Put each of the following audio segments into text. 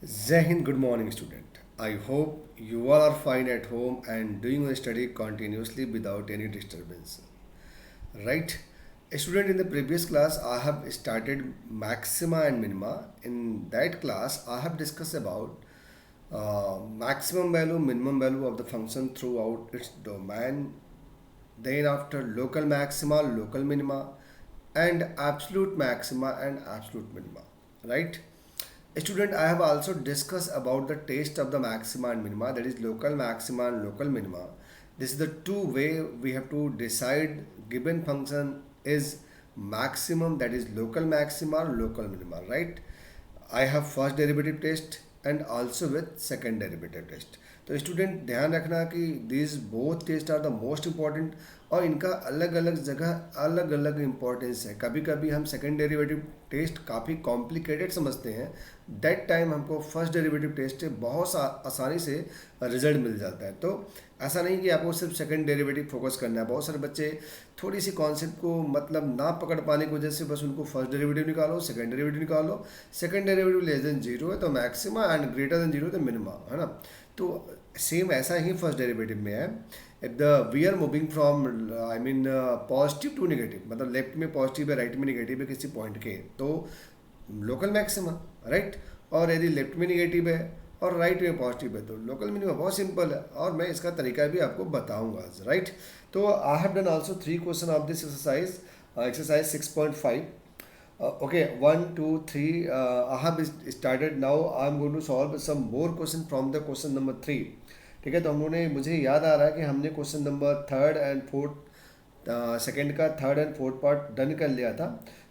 Jai Hind, good morning, student. I hope you all are fine at home and doing your study continuously without any disturbance. Right? Student, in the previous class, I have started maxima and minima. In that class, I have discussed about maximum value, minimum value of the function throughout its domain. Then after local maxima, local minima, and absolute maxima and absolute minima. Right? Student, I have also discussed about the test of the maxima and minima, that is local maxima and local minima. This is the two way we have to decide given function is maximum, that is local maxima or local minima, right? I have first derivative test and also with second derivative test. तो student ध्यान रखना कि this both test are the most important और इनका अलग अलग जगह अलग अलग इम्पोर्टेंस है. कभी कभी हम सेकेंड डेरिवेटिव टेस्ट काफ़ी कॉम्प्लिकेटेड समझते हैं, दैट टाइम हमको फर्स्ट डेरिवेटिव टेस्ट से बहुत आसानी से रिजल्ट मिल जाता है. तो ऐसा नहीं कि आपको सिर्फ सेकंड डेरिवेटिव फोकस करना है. बहुत सारे बच्चे थोड़ी सी कॉन्सेप्ट को मतलब ना पकड़ पाने की वजह से बस उनको फर्स्ट डेरिवेटिव निकालो, सेकंड डेरिवेटिव निकालो, second derivative less than zero है तो maxima and greater than zero तो मिनिमा, है ना. तो सेम ऐसा ही फर्स्ट डेरिवेटिव में है. If the we are moving from I mean positive to negative, मतलब लेफ्ट में पॉजिटिव है राइट में नेगेटिव है किसी पॉइंट के, तो लोकल मैक्सिमा, राइट. और यदि लेफ्ट में नेगेटिव है और राइट में पॉजिटिव है तो लोकल मिनिमा. बहुत सिंपल है और मैं इसका तरीका भी आपको बताऊंगा, राइट. तो I have done also 3 question of this exercise, exercise 6.5. Okay, 1 2 3, I have started. Now I am going to solve some more question from the question number 3. ठीक है, तो हम लोगों ने, मुझे याद आ रहा है कि हमने question number third and fourth, second का third and fourth part done कर लिया था.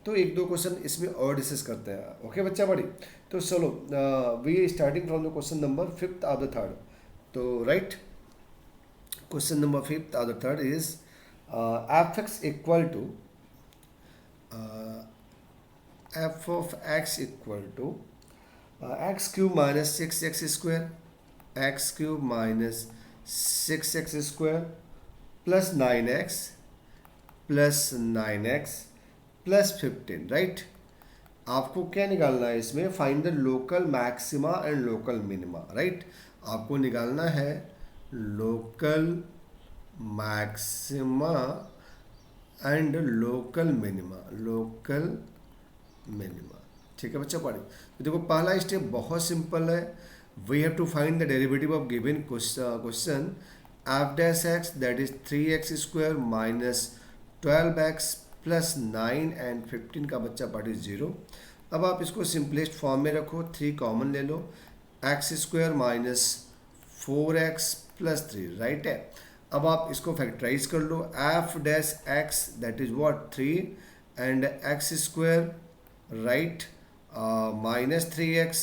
तो एक दो क्वेश्चन इसमें और डिस्कस करते हैं. ओके बच्चा बड़ी, तो चलो we starting from the question number fifth of the third. तो right, question number fifth of the third is f x equal to f of x equal to x cube minus 6x square, x cube minus 6x square plus 9x plus 9x plus 15, right. आपको क्या निकालना है इसमें? Find the local maxima and local minima, right. आपको निकालना है local maxima and local minima, local minima. ठीक है बच्चा पढ़े. तो देखो पहला स्टेप बहुत सिंपल है. We have to find the derivative of given question f dash x that is 3x square minus 12x plus 9 and 15 का बच्चा पार्ट इज 0. अब आप इसको सिंपलेस्ट फॉर्म में रखो, 3 कॉमन ले लो, x square minus 4x plus 3, right है. अब आप इसको फैक्टराइज कर लो, f dash x that is what 3 and x square, right, minus 3x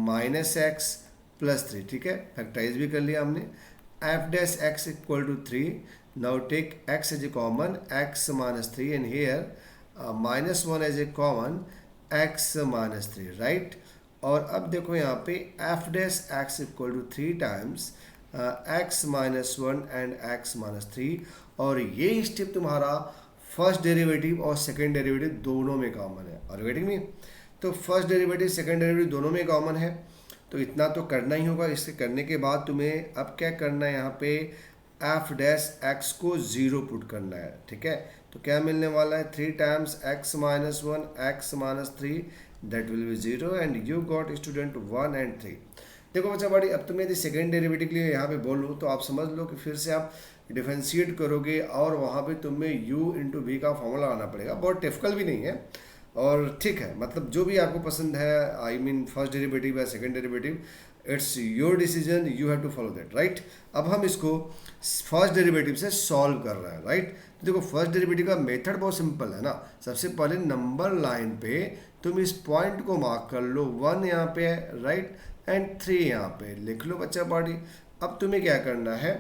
minus x plus 3. ठीक है, फैक्टराइज भी कर लिया हमने. F dash x equal to 3. Now take x as a common, x minus 3 and here minus 1 as a common, x minus 3, right. और अब देखो यहाँ पे f dash x equal to 3 times x minus 1 and x minus 3. और ये step तुम्हारा first derivative और second derivative दोनों में कॉमन है. और गेटिंग मी? तो फर्स्ट डेरिवेटिव सेकंड डेरिवेटिव दोनों में कॉमन है, तो इतना तो करना ही होगा. इसके करने के बाद तुम्हें अब क्या करना है, यहाँ पे एफ डैश एक्स को 0 पुट करना है. ठीक है, तो क्या मिलने वाला है? 3 times x minus 1 x minus 3 that will be 0 and you got student 1 and 3. देखो बच्चा बड़ी, अब तुम्हें यदि सेकेंड डेरिवेटिव के लिए यहाँ पे बोलूँ तो आप समझ लो कि फिर से आप डिफरेंशिएट करोगे और वहाँ पे तुम्हें u इंटू वी का फॉर्मूला आना पड़ेगा. बहुत डिफिकल्ट भी नहीं है और ठीक है, मतलब जो भी आपको पसंद है, आई मीन फर्स्ट डेरिवेटिव या second derivative, it's your decision, you have to follow that, right. अब हम इसको फर्स्ट डेरिवेटिव से सॉल्व कर रहे हैं, राइट. तो देखो फर्स्ट डेरिवेटिव का मेथड बहुत सिंपल है ना. सबसे पहले नंबर लाइन पे तुम इस पॉइंट को मार्क कर लो, 1 यहाँ पे है, राइट, एंड 3 यहाँ पे लिख लो बच्चा बॉडी. अब तुम्हें क्या करना है,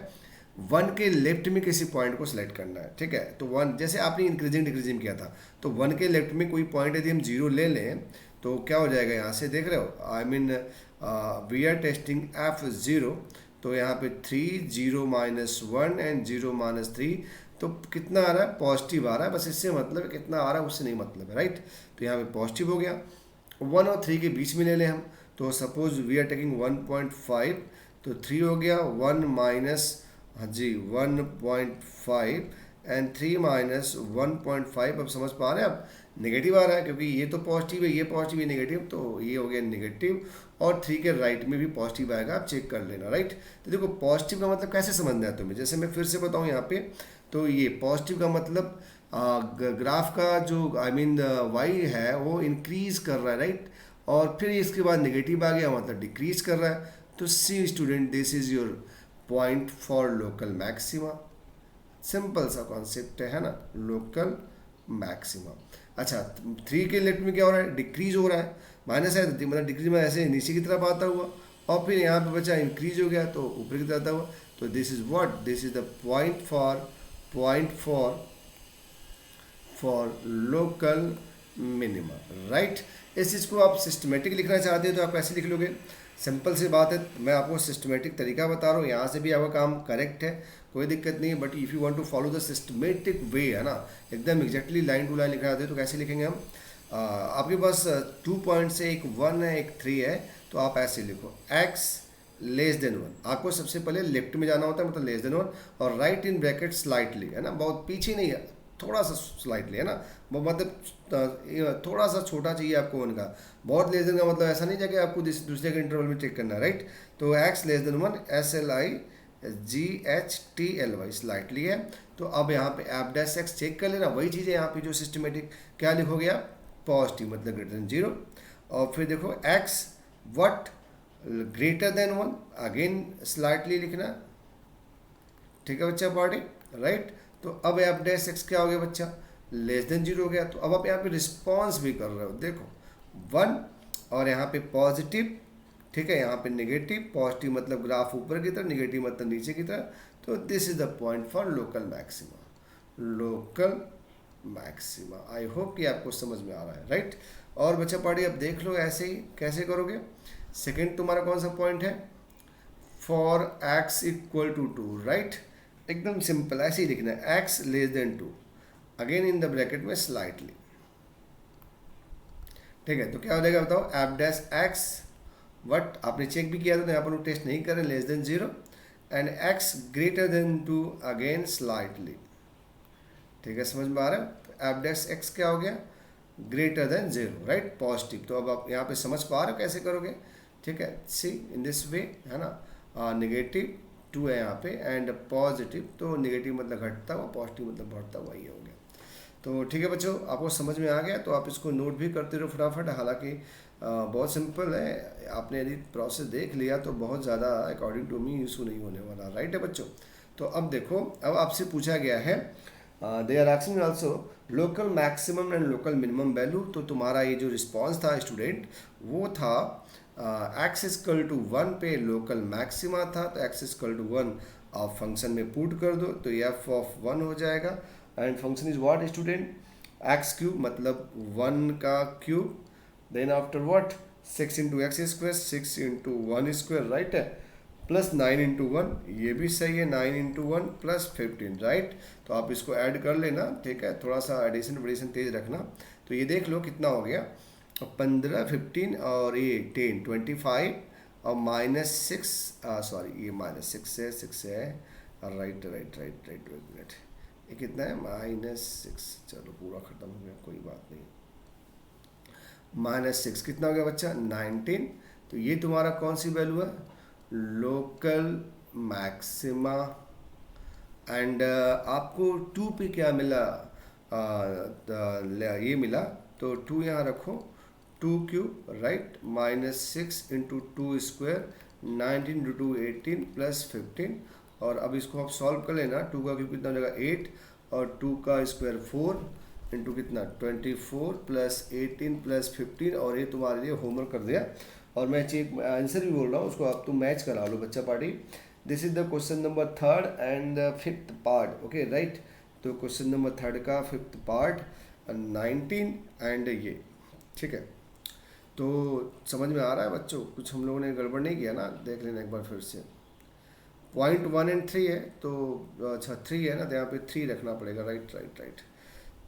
1 के लेफ्ट में किसी पॉइंट को सिलेक्ट करना है. ठीक है, तो 1 जैसे आपने इंक्रीजिंग डिक्रीजिंग किया था, तो 1 के लेफ्ट में कोई पॉइंट यदि हम 0 ले लें तो क्या हो जाएगा, यहाँ से देख रहे हो, I mean we are testing f0. तो यहाँ पे 3 0 माइनस 1 एंड 0 माइनस 3, तो कितना आ रहा है? पॉजिटिव आ रहा है. बस इससे मतलब है कितना आ रहा है उससे नहीं मतलब है, राइट. तो यहाँ पे पॉजिटिव हो गया. 1 और 3 के बीच में ले लें हम, तो सपोज वी आर टेकिंग 1.5, तो 3 हो गया, 1 माइनस, हाँ जी 1.5 एंड 3 माइनस 1.5। अब समझ पा रहे हैं आप, नेगेटिव आ रहा है क्योंकि ये तो पॉजिटिव है, ये पॉजिटिव, ये नेगेटिव, तो ये हो गया नेगेटिव। और 3 के राइट में भी पॉजिटिव आएगा, आप चेक कर लेना, राइट। तो देखो पॉजिटिव का मतलब कैसे समझना है तुम्हें, जैसे मैं फिर से बताऊँ यहाँ पे, तो ये पॉजिटिव का मतलब ग्राफ का जो आई मीन वाई है वो इंक्रीज कर रहा है, राइट। और फिर इसके बाद नेगेटिव आ गया मतलब डिक्रीज कर रहा है। तो see student, this is your point for local maxima. Simple सा कॉन्सेप्ट है ना, लोकल मैक्सिमा। अच्छा, 3 के लेफ्ट में क्या हो रहा है, डिक्रीज हो रहा है, माइनस है तो मतलब डिक्रीज में ऐसे नीचे की तरफ आता हुआ, और फिर यहाँ पे बचा इंक्रीज हो गया तो ऊपर की तरफ आता हुआ। तो this is what, this is the point for local minima, right. इस चीज़ को आप सिस्टमेटिक लिखना चाहते हैं तो आप कैसे लिख लोगे, सिंपल सी बात है, मैं आपको सिस्टमेटिक तरीका बता रहा हूँ, यहाँ से भी आपका काम करेक्ट है, कोई दिक्कत नहीं है। But if you want to follow the systematic way, है ना, एकदम एग्जैक्टली लाइन टू लाइन लिखना चाहते हैं तो कैसे लिखेंगे हम, आपके पास 2 पॉइंट्स है, एक 1 है एक 3 है, तो आप ऐसे लिखो x लेस देन 1। आपको सबसे पहले लेफ्ट में जाना होता है, मतलब लेस देन 1, और राइट इन ब्रैकेट स्लाइटली, है ना, बहुत पीछे नहीं है, थोड़ा सा स्लाइटली, है ना, वो मतलब थोड़ा सा छोटा चाहिए आपको उनका, बहुत लेस देन का मतलब ऐसा नहीं है कि आपको दूसरे के इंटरवल में चेक करना है, राइट। तो x less then 1, SLIGHTLY slightly है। तो अब यहाँ पे एफ डैश एक्स चेक कर लेना, वही चीज़ है यहाँ पे जो सिस्टमेटिक, क्या लिखोगे आप, पॉजिटिव मतलब ग्रेटर देन 0। और फिर देखो x what greater than 1, again slightly लिखना, ठीक है बच्चा पार्टी, राइट। तो अब एफ डैश एक्स क्या हो गया बच्चा, लेस देन 0 हो गया। तो अब आप यहाँ पे रिस्पॉन्स भी कर रहे हो, देखो 1 और यहाँ पे पॉजिटिव, ठीक है, यहाँ पे नेगेटिव, पॉजिटिव मतलब ग्राफ ऊपर की तरफ, नेगेटिव मतलब नीचे की तरफ। तो this is the point for local maxima, local maxima. I hope कि आपको समझ में आ रहा है, राइट। और बच्चा पार्टी अब देख लो ऐसे ही कैसे करोगे। सेकंड तुम्हारा कौन सा पॉइंट है, for x equal to 2, right. एकदम सिंपल ऐसे ही लिखना है, x less than 2, again in the bracket में स्लाइटली, ठीक है। तो क्या हो जाएगा बताओ, एफ डैश एक्स वट, आपने चेक भी किया था तो यहाँ पर टेस्ट नहीं करें, less than 0 and x greater than 2, again slightly, ठीक है, समझ में आ रहा है। तो एफ डैश एक्स क्या हो गया, ग्रेटर देन 0, राइट, पॉजिटिव। तो अब आप यहाँ पे समझ पा रहे हो कैसे करोगे, ठीक है। सी इन दिस वे, है ना, नेगेटिव 2 है यहाँ पे एंड पॉजिटिव, तो नेगेटिव मतलब घटता हुआ, पॉजिटिव मतलब बढ़ता हुआ, ये हो गया। तो ठीक है बच्चों, आपको समझ में आ गया तो आप इसको नोट भी करते रहो फटाफट। हालांकि बहुत सिंपल है, आपने यदि प्रोसेस देख लिया तो बहुत ज़्यादा अकॉर्डिंग टू मी इशू नहीं होने वाला, राइट है बच्चों। तो अब देखो, अब आपसे पूछा गया है, they are asking also local maximum and local minimum value. तो तुम्हारा ये जो रिस्पॉन्स था स्टूडेंट, वो था एक्स इक्वल टू 1 पे लोकल मैक्सिमा था, तो एक्स इक्वल टू 1 आप फंक्शन में पुट कर दो तो एफ ऑफ 1 हो जाएगा। And function is what student, x cube मतलब 1 का cube, then after what 6 into x square, 6 into 1 square, right है, प्लस 9 इंटू 1, ये भी सही है, 9 इंटू 1 प्लस 15, राइट। तो आप इसको ऐड कर लेना, ठीक है, थोड़ा सा एडिशन वेडिशन तेज रखना। तो ये देख लो कितना हो गया, 15, 15 और ये 10, 25 और -6, सॉरी ये -6 है, 6 है, right right right right, minute, ये कितना है, -6, चलो पूरा ख़त्म हो गया, कोई बात नहीं। -6 कितना हो गया बच्चा, 19। तो ये तुम्हारा कौन सी वैल्यू है, लोकल मैक्सिमा। एंड आपको 2 पे क्या मिला, ये मिला, तो 2 यहाँ रखो, 2 cube, right, -6 into 2 square, 19 into 2 18 plus 15। और अब इसको आप सॉल्व कर लेना, 2 का क्यूब कितना हो जाएगा 8 और 2 का स्क्वायर 4 इंटू कितना 24 प्लस 18 प्लस 15। और ये तुम्हारे लिए होमवर्क कर दिया, और मैं चेक आंसर भी बोल रहा हूँ, उसको आप तुम मैच करा लो बच्चा party. This is the question number 3rd and the 5th part, okay right. तो क्वेश्चन नंबर 3rd का 5th पार्ट 19 एंड ये, ठीक है। तो समझ में आ रहा है बच्चों, कुछ हम लोगों ने गड़बड़ नहीं किया ना, देख लेना एक बार फिर से। पॉइंट 1 एंड 3 है, तो अच्छा 3 है ना, तो यहाँ पे 3 रखना पड़ेगा, राइट राइट राइट,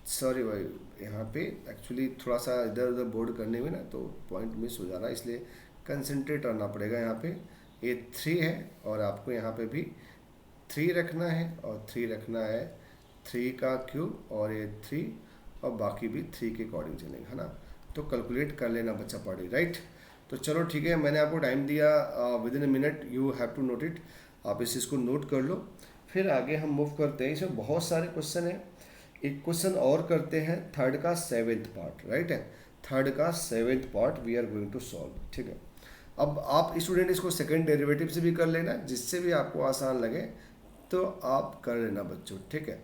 सॉरी भाई, यहाँ पे एक्चुअली थोड़ा सा इधर उधर बोर्ड करने में ना तो पॉइंट मिस हो जा रहा है, इसलिए कंसंट्रेट करना पड़ेगा यहाँ पे। ये 3 है और आपको यहाँ पे भी 3 रखना है और 3 रखना है 3 का क्यूब और ये 3 और बाकी भी 3 के अकॉर्डिंग चलेंगे, है ना। तो कैलकुलेट कर लेना बच्चा पढ़े, राइट। तो चलो ठीक है, मैंने आपको टाइम दिया, within a minute you have to note it. आप इस चीज़ को नोट कर लो, फिर आगे हम मूव करते हैं। इसमें बहुत सारे क्वेश्चन हैं, एक क्वेश्चन और करते हैं, थर्ड का 7th पार्ट, राइट है। थर्ड का 7th part we are going to solve, ठीक है। अब आप स्टूडेंट इसको सेकंड डेरिवेटिव से भी कर लेना, जिससे भी आपको आसान लगे तो आप कर लेना बच्चों, ठीक है।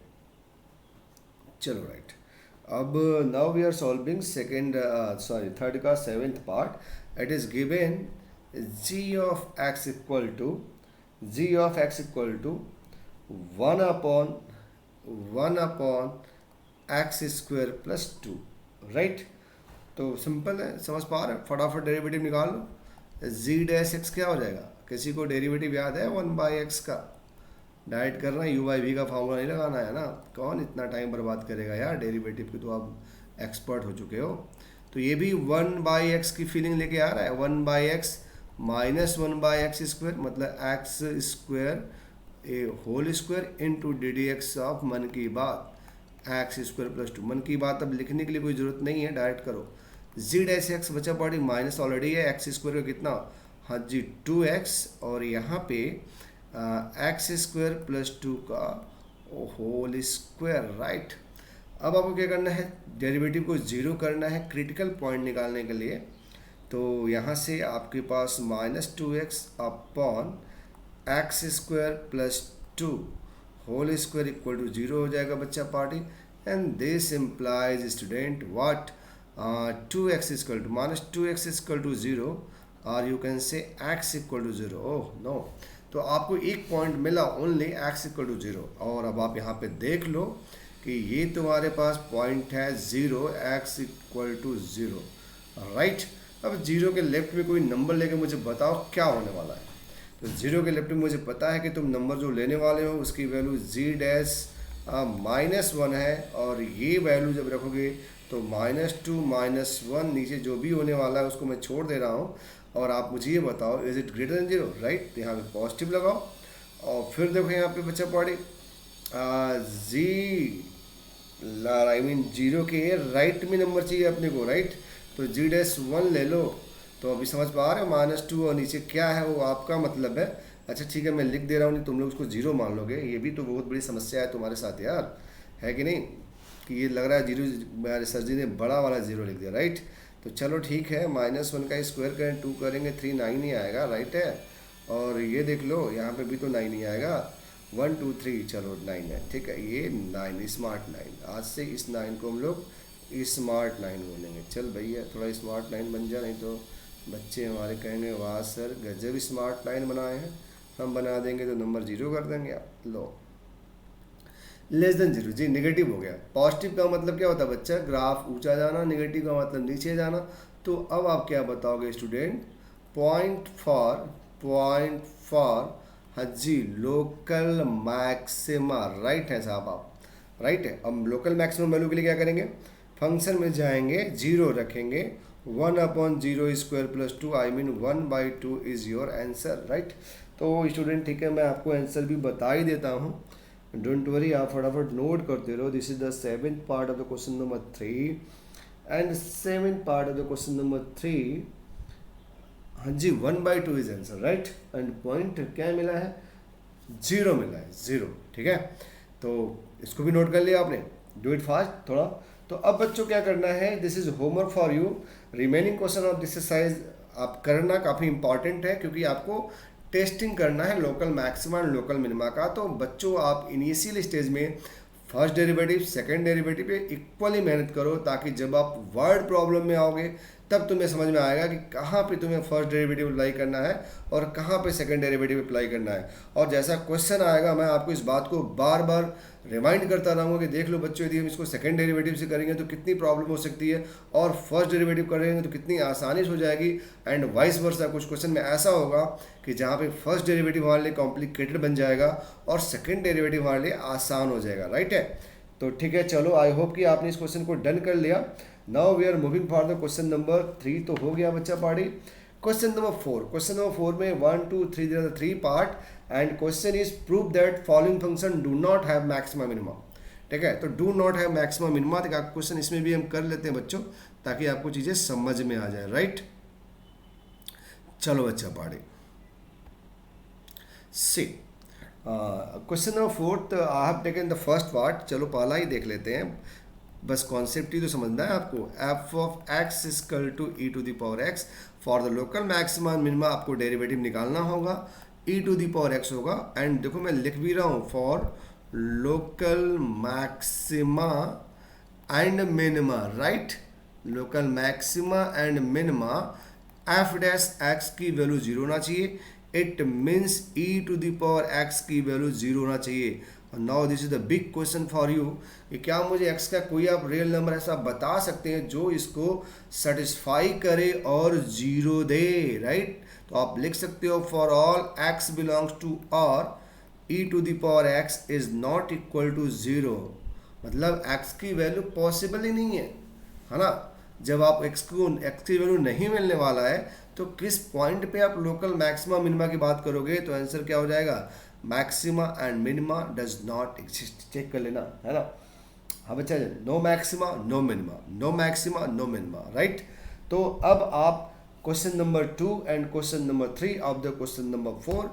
चलो राइट, अब now we are solving third का 7th part. It is given g of x equal to 1 upon x square plus 2, right. तो सिंपल है, समझ पा रहे हैं, फटाफट डेरिवेटिव निकाल लो। जी डैश एक्स क्या हो जाएगा, किसी को डेरिवेटिव याद है 1/x का? डाइट करना, यू बाई वी का फॉर्मूला नहीं लगाना है ना, कौन इतना टाइम बर्बाद करेगा यार, डेरिवेटिव की तो आप एक्सपर्ट हो चुके हो। तो ये भी 1/x की फीलिंग लेके आ रहा है, 1/x माइनस 1/x स्क्वायर, मतलब x square a whole square into d d x of मन की बात एक्स स्क्वायर प्लस 2। मन की बात अब लिखने के लिए कोई ज़रूरत नहीं है, डायरेक्ट करो। जी डैश एक्स बचा पड़ी माइनस ऑलरेडी है, एक्स स्क्वायर का कितना, हाँ जी 2x, और यहाँ पे एक्स स्क्वायर प्लस 2 का होल स्क्वायर, राइट। अब आपको क्या करना है, डेरिवेटिव को ज़ीरो करना है क्रिटिकल पॉइंट निकालने के लिए। तो यहाँ से आपके पास -2x upon x square plus 2 whole square equal to 0 हो जाएगा बच्चा party. And this implies student what, 2x equal to -2x equal to 0 और you can say x equal to 0। Oh no, तो आपको एक पॉइंट मिला ओनली x इक्वल टू 0। और अब आप यहाँ पे देख लो कि ये तुम्हारे पास पॉइंट है 0, x इक्वल टू 0, राइट। अब 0 के लेफ्ट में कोई नंबर लेके मुझे बताओ क्या होने वाला है। तो 0 के लेफ्ट में मुझे पता है कि तुम नंबर जो लेने वाले हो उसकी वैल्यू जी डैश -1 है, और ये वैल्यू जब रखोगे तो -2 -1 नीचे जो भी होने वाला है उसको मैं छोड़ दे रहा हूँ। और आप मुझे ये बताओ is it greater than 0, right. यहाँ पे पॉजिटिव लगाओ और फिर देखो यहाँ पे बच्चा पड़े जी आई मीन 0 के राइट में नंबर चाहिए अपने को, राइट। तो जी डैश 1 ले लो। तो अभी समझ पा रहे हो, -2 और नीचे क्या है वो आपका मतलब है। अच्छा ठीक है, मैं लिख दे रहा हूँ, नहीं तुम लोग उसको 0 मान लोगे, ये भी तो बहुत बड़ी समस्या है तुम्हारे साथ यार, है कि नहीं। कि ये लग रहा है 0, सर जी ने बड़ा वाला 0 लिख दिया, राइट। तो चलो ठीक है, -1 का स्क्वायर करें 2 करेंगे 3 9 ही आएगा, राइट है। और ये देख लो यहाँ पे भी तो 9 ही आएगा, 1 2 3 चलो 9 है, ठीक है। ये 9 स्मार्ट 9, आज से इस 9 को हम लोग स्मार्ट 9 बोलेंगे। चल भैया थोड़ा स्मार्ट 9 बन जा, नहीं तो बच्चे हमारे कहेंगे वाह सर गजब स्मार्ट 9 बनाए हैं। हम बना देंगे तो नंबर 0 कर देंगे आप। लो लेस देन 0 जी नेगेटिव हो गया। पॉजिटिव का मतलब क्या होता है बच्चा, ग्राफ ऊंचा जाना, नेगेटिव का मतलब नीचे जाना। तो अब आप क्या बताओगे स्टूडेंट, पॉइंट फॉर हाँ जी लोकल मैक्सिमा, राइट है साहब आप, राइट है। अब लोकल मैक्सिमम वैल्यू के लिए क्या करेंगे, फंक्शन में जाएंगे 0 रखेंगे, 1/0 square plus 2 I mean 1/2 is your answer, right. तो स्टूडेंट ठीक है, मैं आपको आंसर भी बता ही देता हूँ, डोंट वरी, आप फटाफट नोट करते रहो। This is the 7th part of the question number 3 and 7th part of the question number 3, हाँ जी 1/2 is answer, right. And point क्या मिला है, 0 मिला है, 0, ठीक है। तो इसको भी नोट कर लिया आपने, डू इट फास्ट थोड़ा। तो अब बच्चों क्या करना है, this is homework for you, remaining question of this exercise आप करना काफ़ी इंपॉर्टेंट है, क्योंकि आपको टेस्टिंग करना है local maxima and local minima का। तो बच्चों आप इनिशियल स्टेज में फर्स्ट डेरिवेटिव सेकंड डेरिवेटिव पे इक्वली मेहनत करो, ताकि जब आप वर्ड प्रॉब्लम में आओगे तब तुम्हें समझ में आएगा कि कहाँ पे तुम्हें फर्स्ट डेरिवेटिव अप्लाई करना है और कहाँ पे सेकंड डेरिवेटिव अप्लाई करना है। और जैसा क्वेश्चन आएगा मैं आपको इस बात को बार बार रिमाइंड करता रहूँगा कि देख लो बच्चों, यदि हम इसको सेकंड डेरिवेटिव से करेंगे तो कितनी प्रॉब्लम हो सकती है, और फर्स्ट डेरिवेटिव करेंगे तो कितनी आसानी से हो जाएगी। एंड वाइस वर्सा, कुछ क्वेश्चन में ऐसा होगा कि जहाँ पे फर्स्ट डेरिवेटिव हमारे लिए कॉम्प्लिकेटेड बन जाएगा और सेकंड डेरिवेटिव हमारे लिए आसान हो जाएगा, राइट है। तो ठीक है, चलो आई होप कि आपने इस क्वेश्चन को डन कर लिया। Now we are moving for the question number 3। तो हो गया बच्चा पार्टी, क्वेश्चन नंबर 4 में 1 2 3 there are 3 part and question is prove that following function do not have maxima minima. ठीक है, तो do not have maxima minima तो question इसमें भी हम कर लेते हैं बच्चों, ताकि आपको चीजें समझ में आ जाए। राइट, चलो बच्चा पढ़े। See question number 4 I have taken the first part. चलो पहला ही देख लेते हैं, बस कॉन्सेप्ट ही तो समझना है आपको। F of x is equal to e to the power x. For the local maxima minima आपको डेरिवेटिव निकालना होगा, e to the power x होगा। एंड देखो मैं लिख भी रहा हूँ, for local maxima and minima. Right, local maxima and minima f dash x की वैल्यू जीरो होना चाहिए। It means e to the power x की वैल्यू जीरो होना चाहिए। Now this is the big question for you कि क्या मुझे x का कोई आप रियल नंबर ऐसा बता सकते हैं जो इसको सेटिस्फाई करे और जीरो दे। राइट, तो आप लिख सकते हो for all x belongs to R e to the power x is not equal to zero. मतलब एक्स की वैल्यू पॉसिबल ही नहीं है ना। जब आप एक्स की वैल्यू नहीं मिलने वाला है तो किस पॉइंट पे आप लोकल मैक्सिमा मिनिमा की बात करोगे? तो आंसर क्या हो जाएगा? Maxima and minima does not exist. Check कर लेना, है ना। हाँ बच्चा, no maxima no minima, no maxima no minima. Right, तो अब आप question number 2 and question number 3 of the question number 4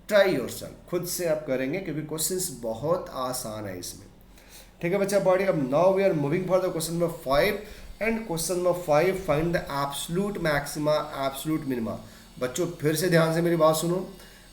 try yourself, खुद से आप करेंगे क्योंकि क्वेश्चंस बहुत आसान है इसमें। ठीक है बच्चा बॉडी। अब now we are moving for the question number 5 and question number 5 find the absolute maxima absolute minima. बच्चों फिर से ध्यान से मेरी बात सुनो।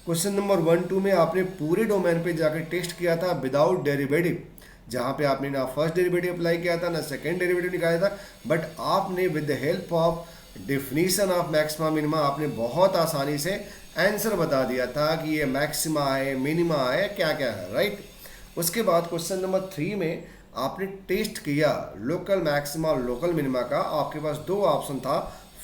क्वेश्चन नंबर 1 2 में आपने पूरे डोमेन पे जाकर टेस्ट किया था विदाउट डेरिवेटिव, जहाँ पे आपने ना फर्स्ट डेरिवेटिव अप्लाई किया था ना सेकेंड डेरिवेटिव निकाला था, बट आपने with the help of definition of maxima minima आपने बहुत आसानी से आंसर बता दिया था कि ये मैक्सिमा है, मिनिमा है, क्या क्या है। राइट, उसके बाद क्वेश्चन नंबर 3 में आपने टेस्ट किया लोकल मैक्सिमा और लोकल मिनिमा का। आपके पास दो ऑप्शन था,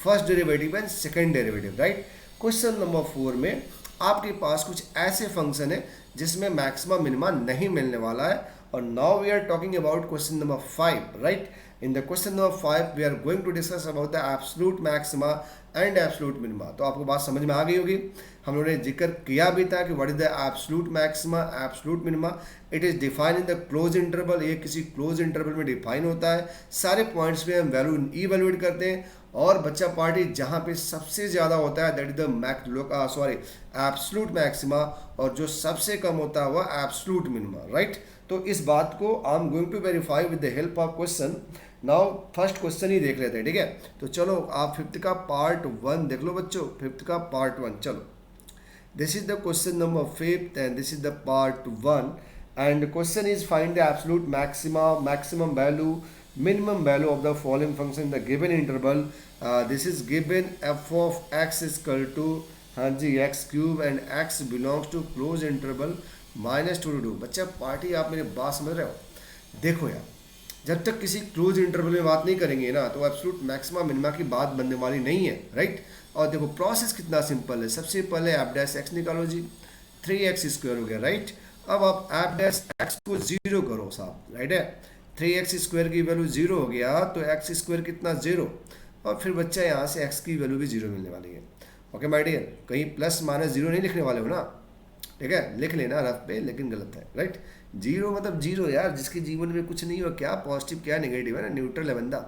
first derivative and second derivative. Right, question number 4 में आपके पास कुछ ऐसे फंक्शन है जिसमें मैक्सिमा मिनिमा नहीं मिलने वाला है। और now we are talking about question number 5। Right, in the question number 5 we are going to discuss about the absolute maxima and absolute minima. तो आपको बात समझ में आ गई होगी। हम लोगों ने जिक्र किया भी था कि what is the absolute maxima absolute minima. It is defined in the close interval. ये किसी क्लोज इंटरवल में डिफाइन होता है। सारे पॉइंट्स पे हम वैल्यू इवैल्यूएट करते हैं और बच्चा पार्टी जहाँ पे सबसे ज़्यादा होता है that is the absolute maxima, और जो सबसे कम होता है वह एब्सोल्यूट मिनिमा। राइट, तो इस बात को I am going to verify with the help of question. Now first question ही देख लेते हैं। ठीक है, तो चलो आप 5th का पार्ट 1 देख लो बच्चों। 5th का पार्ट 1, चलो this is the question number 5th and this is the part 1 and question is find the absolute maxima, maximum value, minimum value of the following function in the given interval. This is given f of x is equal to हाँ जी x cube and x belongs to close interval -2 to 2। बच्चा party आप मेरी बात समझ रहे हो? देखो यार, जब तक किसी क्लोज इंटरवल में बात नहीं करेंगे ना तो एब्सोल्यूट मैक्सिमा मिनिमा की बात बनने वाली नहीं है। राइट, और देखो प्रोसेस कितना सिंपल है। सबसे पहले एफ डैश एक्स निकालो जी, 3x² हो गया। राइट, अब आप एफ डैश एक्स को 0 करो साहब। राइट है, 3x² की वैल्यू 0 हो गया तो x² कितना 0, और फिर बच्चा यहाँ से x की वैल्यू भी 0 मिलने वाली है। ओके माय डियर, कहीं प्लस माइनस 0 नहीं लिखने वाले हो ना। ठीक है, लिख लेना रफ पे, लेकिन गलत है। राइट, 0 मतलब 0 यार, जिसके जीवन में कुछ नहीं हो, क्या पॉजिटिव क्या नेगेटिव है ना, न्यूट्रल है बंदा।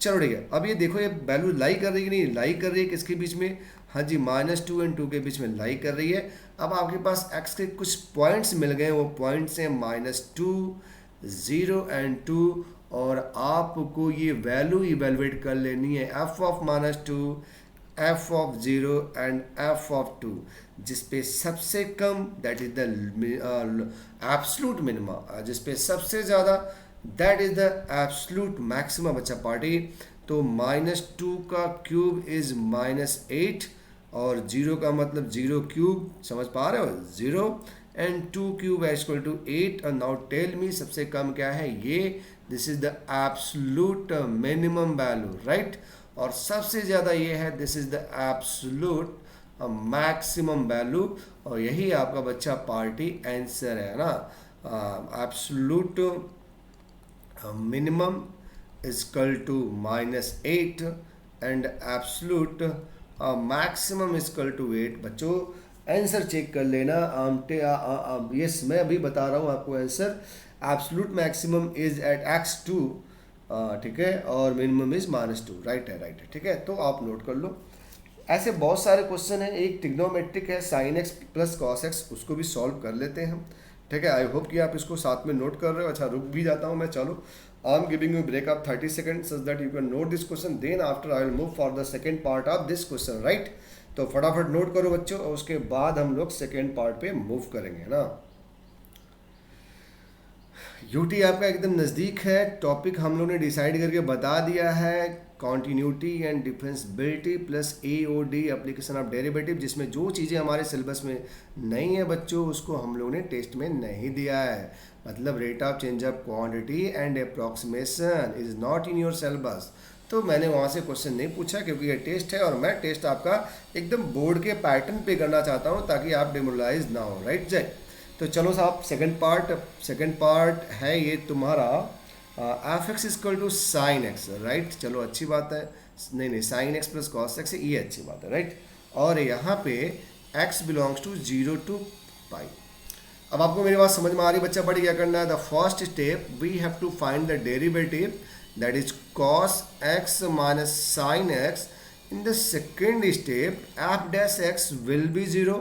चलो ठीक है, अब ये देखो ये वैल्यू लाई कर रही है कि नहीं, लाई कर रही है किसके बीच में? हाँ जी, -2 और 2 के बीच में लाई कर रही है। अब आपके पास x के कुछ पॉइंट्स मिल गए, वो पॉइंट्स हैं -2, 0 एंड 2, और आपको ये वैल्यू इवेलुएट कर लेनी है f of -2, f of 0 and f of 2, जिसपे सबसे कम that is the absolute minima, जिसपे सबसे ज़्यादा that is the absolute maxima. बच्चा पार्टी, तो -2 का क्यूब इज -8 और 0 का मतलब 0 क्यूब, समझ पा रहे हो? 0 and 2 cube is equal to 8। और नाउ टेल मी सबसे कम क्या है? ये this is the absolute minimum value. Right, और सबसे ज़्यादा ये है this is the absolute maximum value, और यही आपका बच्चा पार्टी आंसर है ना। Absolute minimum is equal to -8 and absolute maximum is equal to 8। बच्चों आंसर चेक कर लेना। यस, मैं अभी बता रहा हूँ आपको answer. Absolute maximum is at x2, ठीक है, और मिनिमम इज -2। राइट है, राइट है, ठीक है। तो आप नोट कर लो। ऐसे बहुत सारे क्वेश्चन हैं। एक ट्रिग्नोमेट्रिक है sin x plus cos x, उसको भी सॉल्व कर लेते हैं हम, ठीक है। आई होप कि आप इसको साथ में नोट कर रहे हो। अच्छा, रुक भी जाता हूँ मैं। चलो, I am giving you break of 30 seconds such that you can note this question, then after I will move for the second part of this question, right. तो फटाफट नोट करो बच्चों, और उसके बाद हम लोग सेकेंड पार्ट पे मूव करेंगे ना। यूटी आपका एकदम नज़दीक है। टॉपिक हम लोग ने डिसाइड करके बता दिया है, continuity and differentiability plus AOD, application of derivative, जिसमें जो चीज़ें हमारे सिलेबस में नहीं है बच्चों, उसको हम लोग ने टेस्ट में नहीं दिया है। मतलब rate of change of quantity and approximation is not in your syllabus. तो मैंने वहाँ से क्वेश्चन नहीं पूछा, क्योंकि ये टेस्ट है और मैं टेस्ट आपका एकदम बोर्ड के पैटर्न पे करना चाहता हूँ, ताकि आप डिमोरलाइज ना हो, राइट जय। तो चलो साहब, सेकंड पार्ट है ये तुम्हारा f x is equal to sine x, right. चलो अच्छी बात है। नहीं, sine x plus cos x, ये अच्छी बात है, राइट। और यहाँ पे x belongs to 0 to pi. अब आपको मेरी बात समझ में आ रही बच्चा? बड़ी क्या करना है? The first step we have to find the derivative, that is cos x minus sin x. In the second step, f dash x will be 0,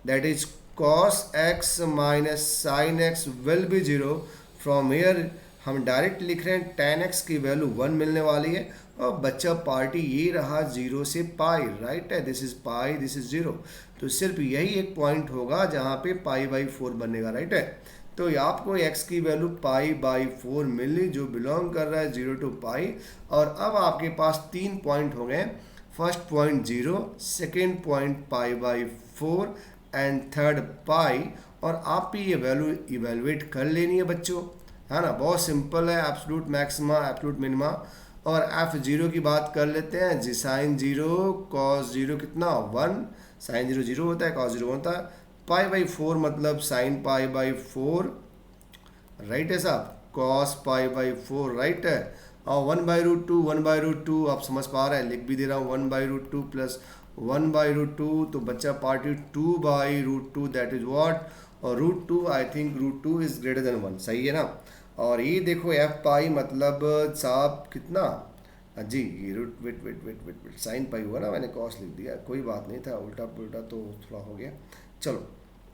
that is cos x minus sin x will be 0. From here हम direct लिख रहे हैं tan x की value 1 मिलने वाली है, और बच्चा पार्टी ये रहा 0 से पाई, राइट है। This is pi, this is 0। तो सिर्फ यही एक पॉइंट होगा जहाँ पे π/4 बनेगा, राइट है। तो आपको x की वैल्यू π/4 मिली, जो बिलोंग कर रहा है 0 टू पाई। और अब आपके पास 3 पॉइंट हो गए। First point 0, second point π/4 and third pi. और आप भी ये वैल्यू इवेलुएट कर लेनी है बच्चों, है ना। बहुत सिंपल है। Absolute maxima, absolute minima. और f0 की बात कर लेते हैं जी। साइन 0 cos 0 कितना? 1। साइन 0 0 होता है, cos 0 होता है। π/4 मतलब साइन π/4, राइट है साहब। cos π/4, राइट है। और 1/√2, 1/√2 आप समझ पा रहे हैं, लिख भी दे रहा हूँ। 1/√2 प्लस 1/√2, तो बच्चा पार्टी 2/√2, दैट इज व्हाट? और √2, I think √2 is greater than 1, सही है ना। और ये देखो एफ पाई मतलब साहब कितना जी, ये root wait wait wait wait wait sine pi हुआ ना, मैंने कॉस लिख दिया, कोई बात नहीं था, उल्टा पुल्टा तो थोड़ा हो गया। चलो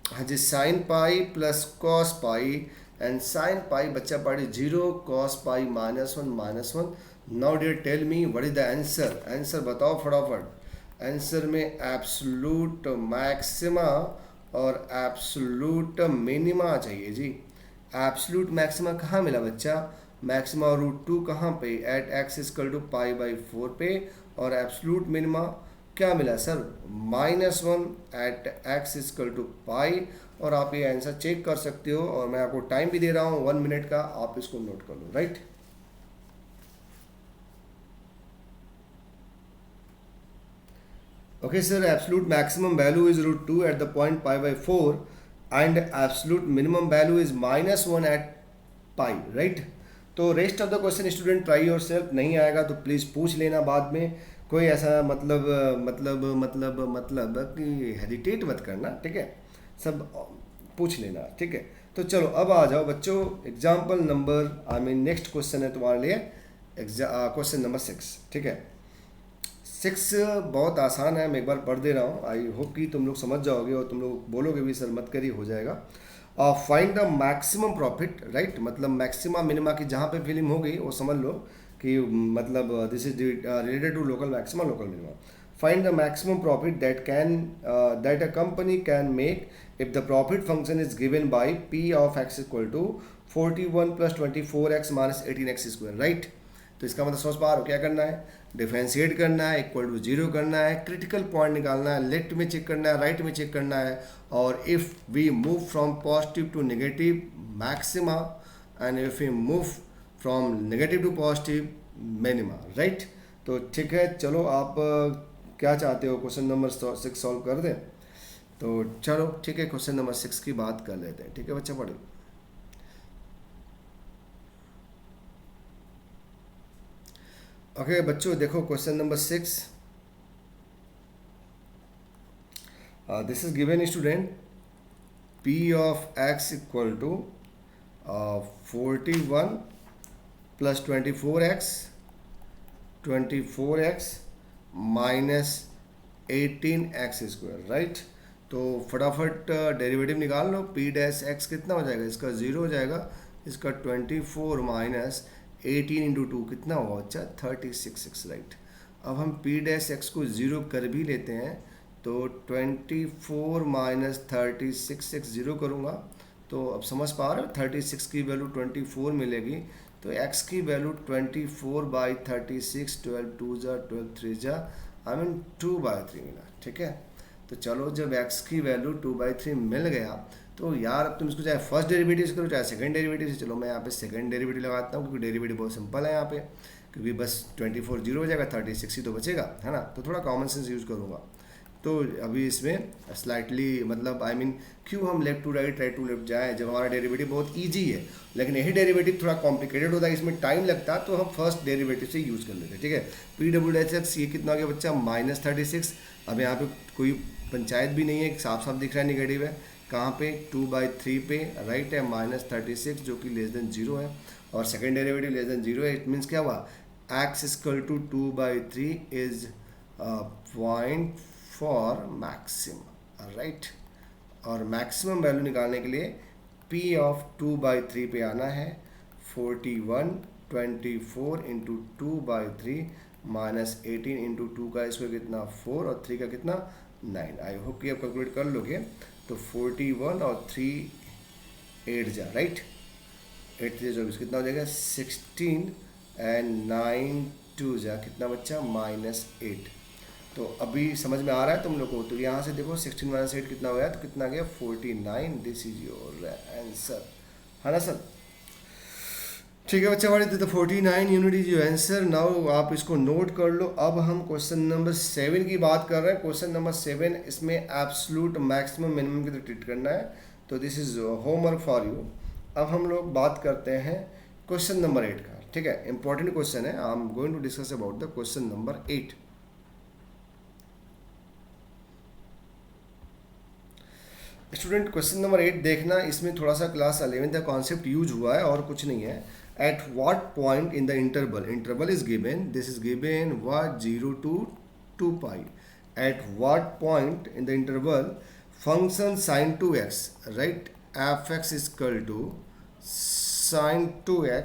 हाँ जी, sine pi plus cos pi and sine pi, बच्चा party 0, cos pi -1 now dear tell me what is the answer? Answer बताओ फटाफट। आंसर में एब्सोल्यूट मैक्सिमा और एब्सोल्यूट मिनिमा चाहिए जी। एब्सोल्यूट मैक्सिमा कहाँ मिला बच्चा? मैक्सिमा √2 कहाँ पे? एट x इजकल टू π/4 पे। और एब्सोल्यूट मिनिमा क्या मिला sir? -1 at x equal to pi. और आप ये आंसर चेक कर सकते हो, और मैं आपको टाइम भी दे रहा हूँ 1 मिनट का, आप इसको नोट कर लो, right. Okay sir, absolute maximum value is √2 at the point π/4 and absolute minimum value is -1 at pi, right? तो rest of the question student try your self. नहीं आएगा तो प्लीज़ पूछ लेना बाद में। कोई ऐसा मतलब कि हेजिटेट मत करना, ठीक है। सब पूछ लेना, ठीक है। तो चलो अब आ जाओ बच्चों, एग्जाम्पल नंबर नेक्स्ट क्वेश्चन है तुम्हारे लिए, क्वेश्चन नंबर 6, ठीक है। 6 बहुत आसान है, मैं एक बार पढ़ दे रहा हूँ। आई होप कि तुम लोग समझ जाओगे, और तुम लोग बोलोगे भी सर मत करिए, हो जाएगा। Find the maximum profit, right. मतलब मैक्सिमा मिनिमा की जहाँ पे फीलिंग हो गई वो समझ लो कि मतलब this is related to local maxima, local minima. Find the maximum profit that a company can make if the profit function is given by p of x equal to 41 plus 24x minus 18x square, right. तो इसका मतलब समझ पा रहे हो क्या करना है? डिफरेंशिएट करना है, इक्वल टू 0 करना है, क्रिटिकल पॉइंट निकालना है, लेफ्ट में चेक करना है, राइट में चेक करना है। और if we move from positive to negative maxima and if we move from negative to positive minima, right. तो ठीक है, चलो आप क्या चाहते हो, क्वेश्चन नंबर 6 सॉल्व कर दें? तो चलो ठीक है, क्वेश्चन नंबर 6 की बात कर लेते हैं, ठीक है बच्चा, पढ़ो। ओके बच्चों देखो question number 6। This is given student p of x equal to 41 plus 24x minus 18x², right. तो फटाफट डेरिवेटिव निकाल लो। पी डैश एक्स कितना हो जाएगा, इसका 0 हो जाएगा, इसका 24 माइनस 18 इंटू 2 कितना होगा बच्चा, 36x, राइट। अब हम पी डैश एक्स को 0 कर भी लेते हैं, तो 24 माइनस 36x 0 करूँगा, तो अब समझ पा रहे हो 36 की वैल्यू 24 मिलेगी, तो x की वैल्यू 24/36, 12 2 जा 12 3 जा आई मीन 2/3 मिला, ठीक है। तो चलो जब x की वैल्यू 2/3 मिल गया, तो यार अब तुम इसको चाहे फर्स्ट डेरिवेटिव से करो चाहे सेकंड डेरिवेटिव से, चलो मैं यहाँ पे सेकंड डेरिवेटिव लगाता हूँ, क्योंकि डेरिवेटिव बहुत सिंपल है यहाँ पे, क्योंकि बस 24 0 हो जाएगा, 36 ही तो बचेगा, है ना। तो थोड़ा कॉमन सेंस यूज़ करूँगा। तो अभी इसमें स्लाइटली मतलब आई मीन क्यों हम left to right right to left जाए, जब हमारा डेरिवेटिव बहुत इजी है, लेकिन यही डेरिवेटिव थोड़ा कॉम्प्लिकेटेड होता है, इसमें टाइम लगता है, तो हम फर्स्ट डेरिवेटिव से यूज़ कर लेते हैं, ठीक है। पी डब्ल्यू एच एक्स ये कितना हो गया बच्चा, -36। अब यहाँ पे कोई पंचायत भी नहीं है, साफ साफ दिख रहा है निगेटिव है, कहाँ पे 2/3 पे, राइट है, -36 जो कि लेस देन 0 है, और सेकेंड डेरिवेटिव लेस देन 0 है। इट मीन्स क्या हुआ, x equal to 2/3 is point for maximum, right. और मैक्सिमम वैल्यू निकालने के लिए P ऑफ 2/3 पे आना है, 41 24 इंटू 2/3 माइनस 18 इंटू 2 का स्क्वायर कितना 4 और 3 का कितना 9। आई होप कि आप कैलकुलेट कर लोगे। तो 41 और 3 8 जा, राइट, 8 3 24 कितना हो जाएगा 16 एंड 9 2 जा कितना बच्चा -8। तो अभी समझ में आ रहा है तुम लोग को। तो यहाँ से देखो 16 माइनस 8 कितना हो गया, तो कितना गया 49। दिस इज योर आंसर, है ना सर। ठीक है बच्चा हमारे, तो 49 unit is your answer. Now आप इसको नोट कर लो। अब हम क्वेश्चन नंबर 7 की बात कर रहे हैं। क्वेश्चन नंबर 7 इसमें एब्सोल्यूट मैक्सिमम मिनिमम की तरह ट्रीट करना है, तो this is homework for you. अब हम लोग बात करते हैं क्वेश्चन नंबर 8 का, ठीक है। इंपॉर्टेंट क्वेश्चन है, I am going to discuss about the question number 8। Student question number 8 देखना, इसमें थोड़ा सा क्लास 11 का कॉन्सेप्ट यूज हुआ है और कुछ नहीं है। At what point in the interval is given, this is given what 0 to 2 pi. At what point in the interval function sin 2x, right, f x equal to sin 2x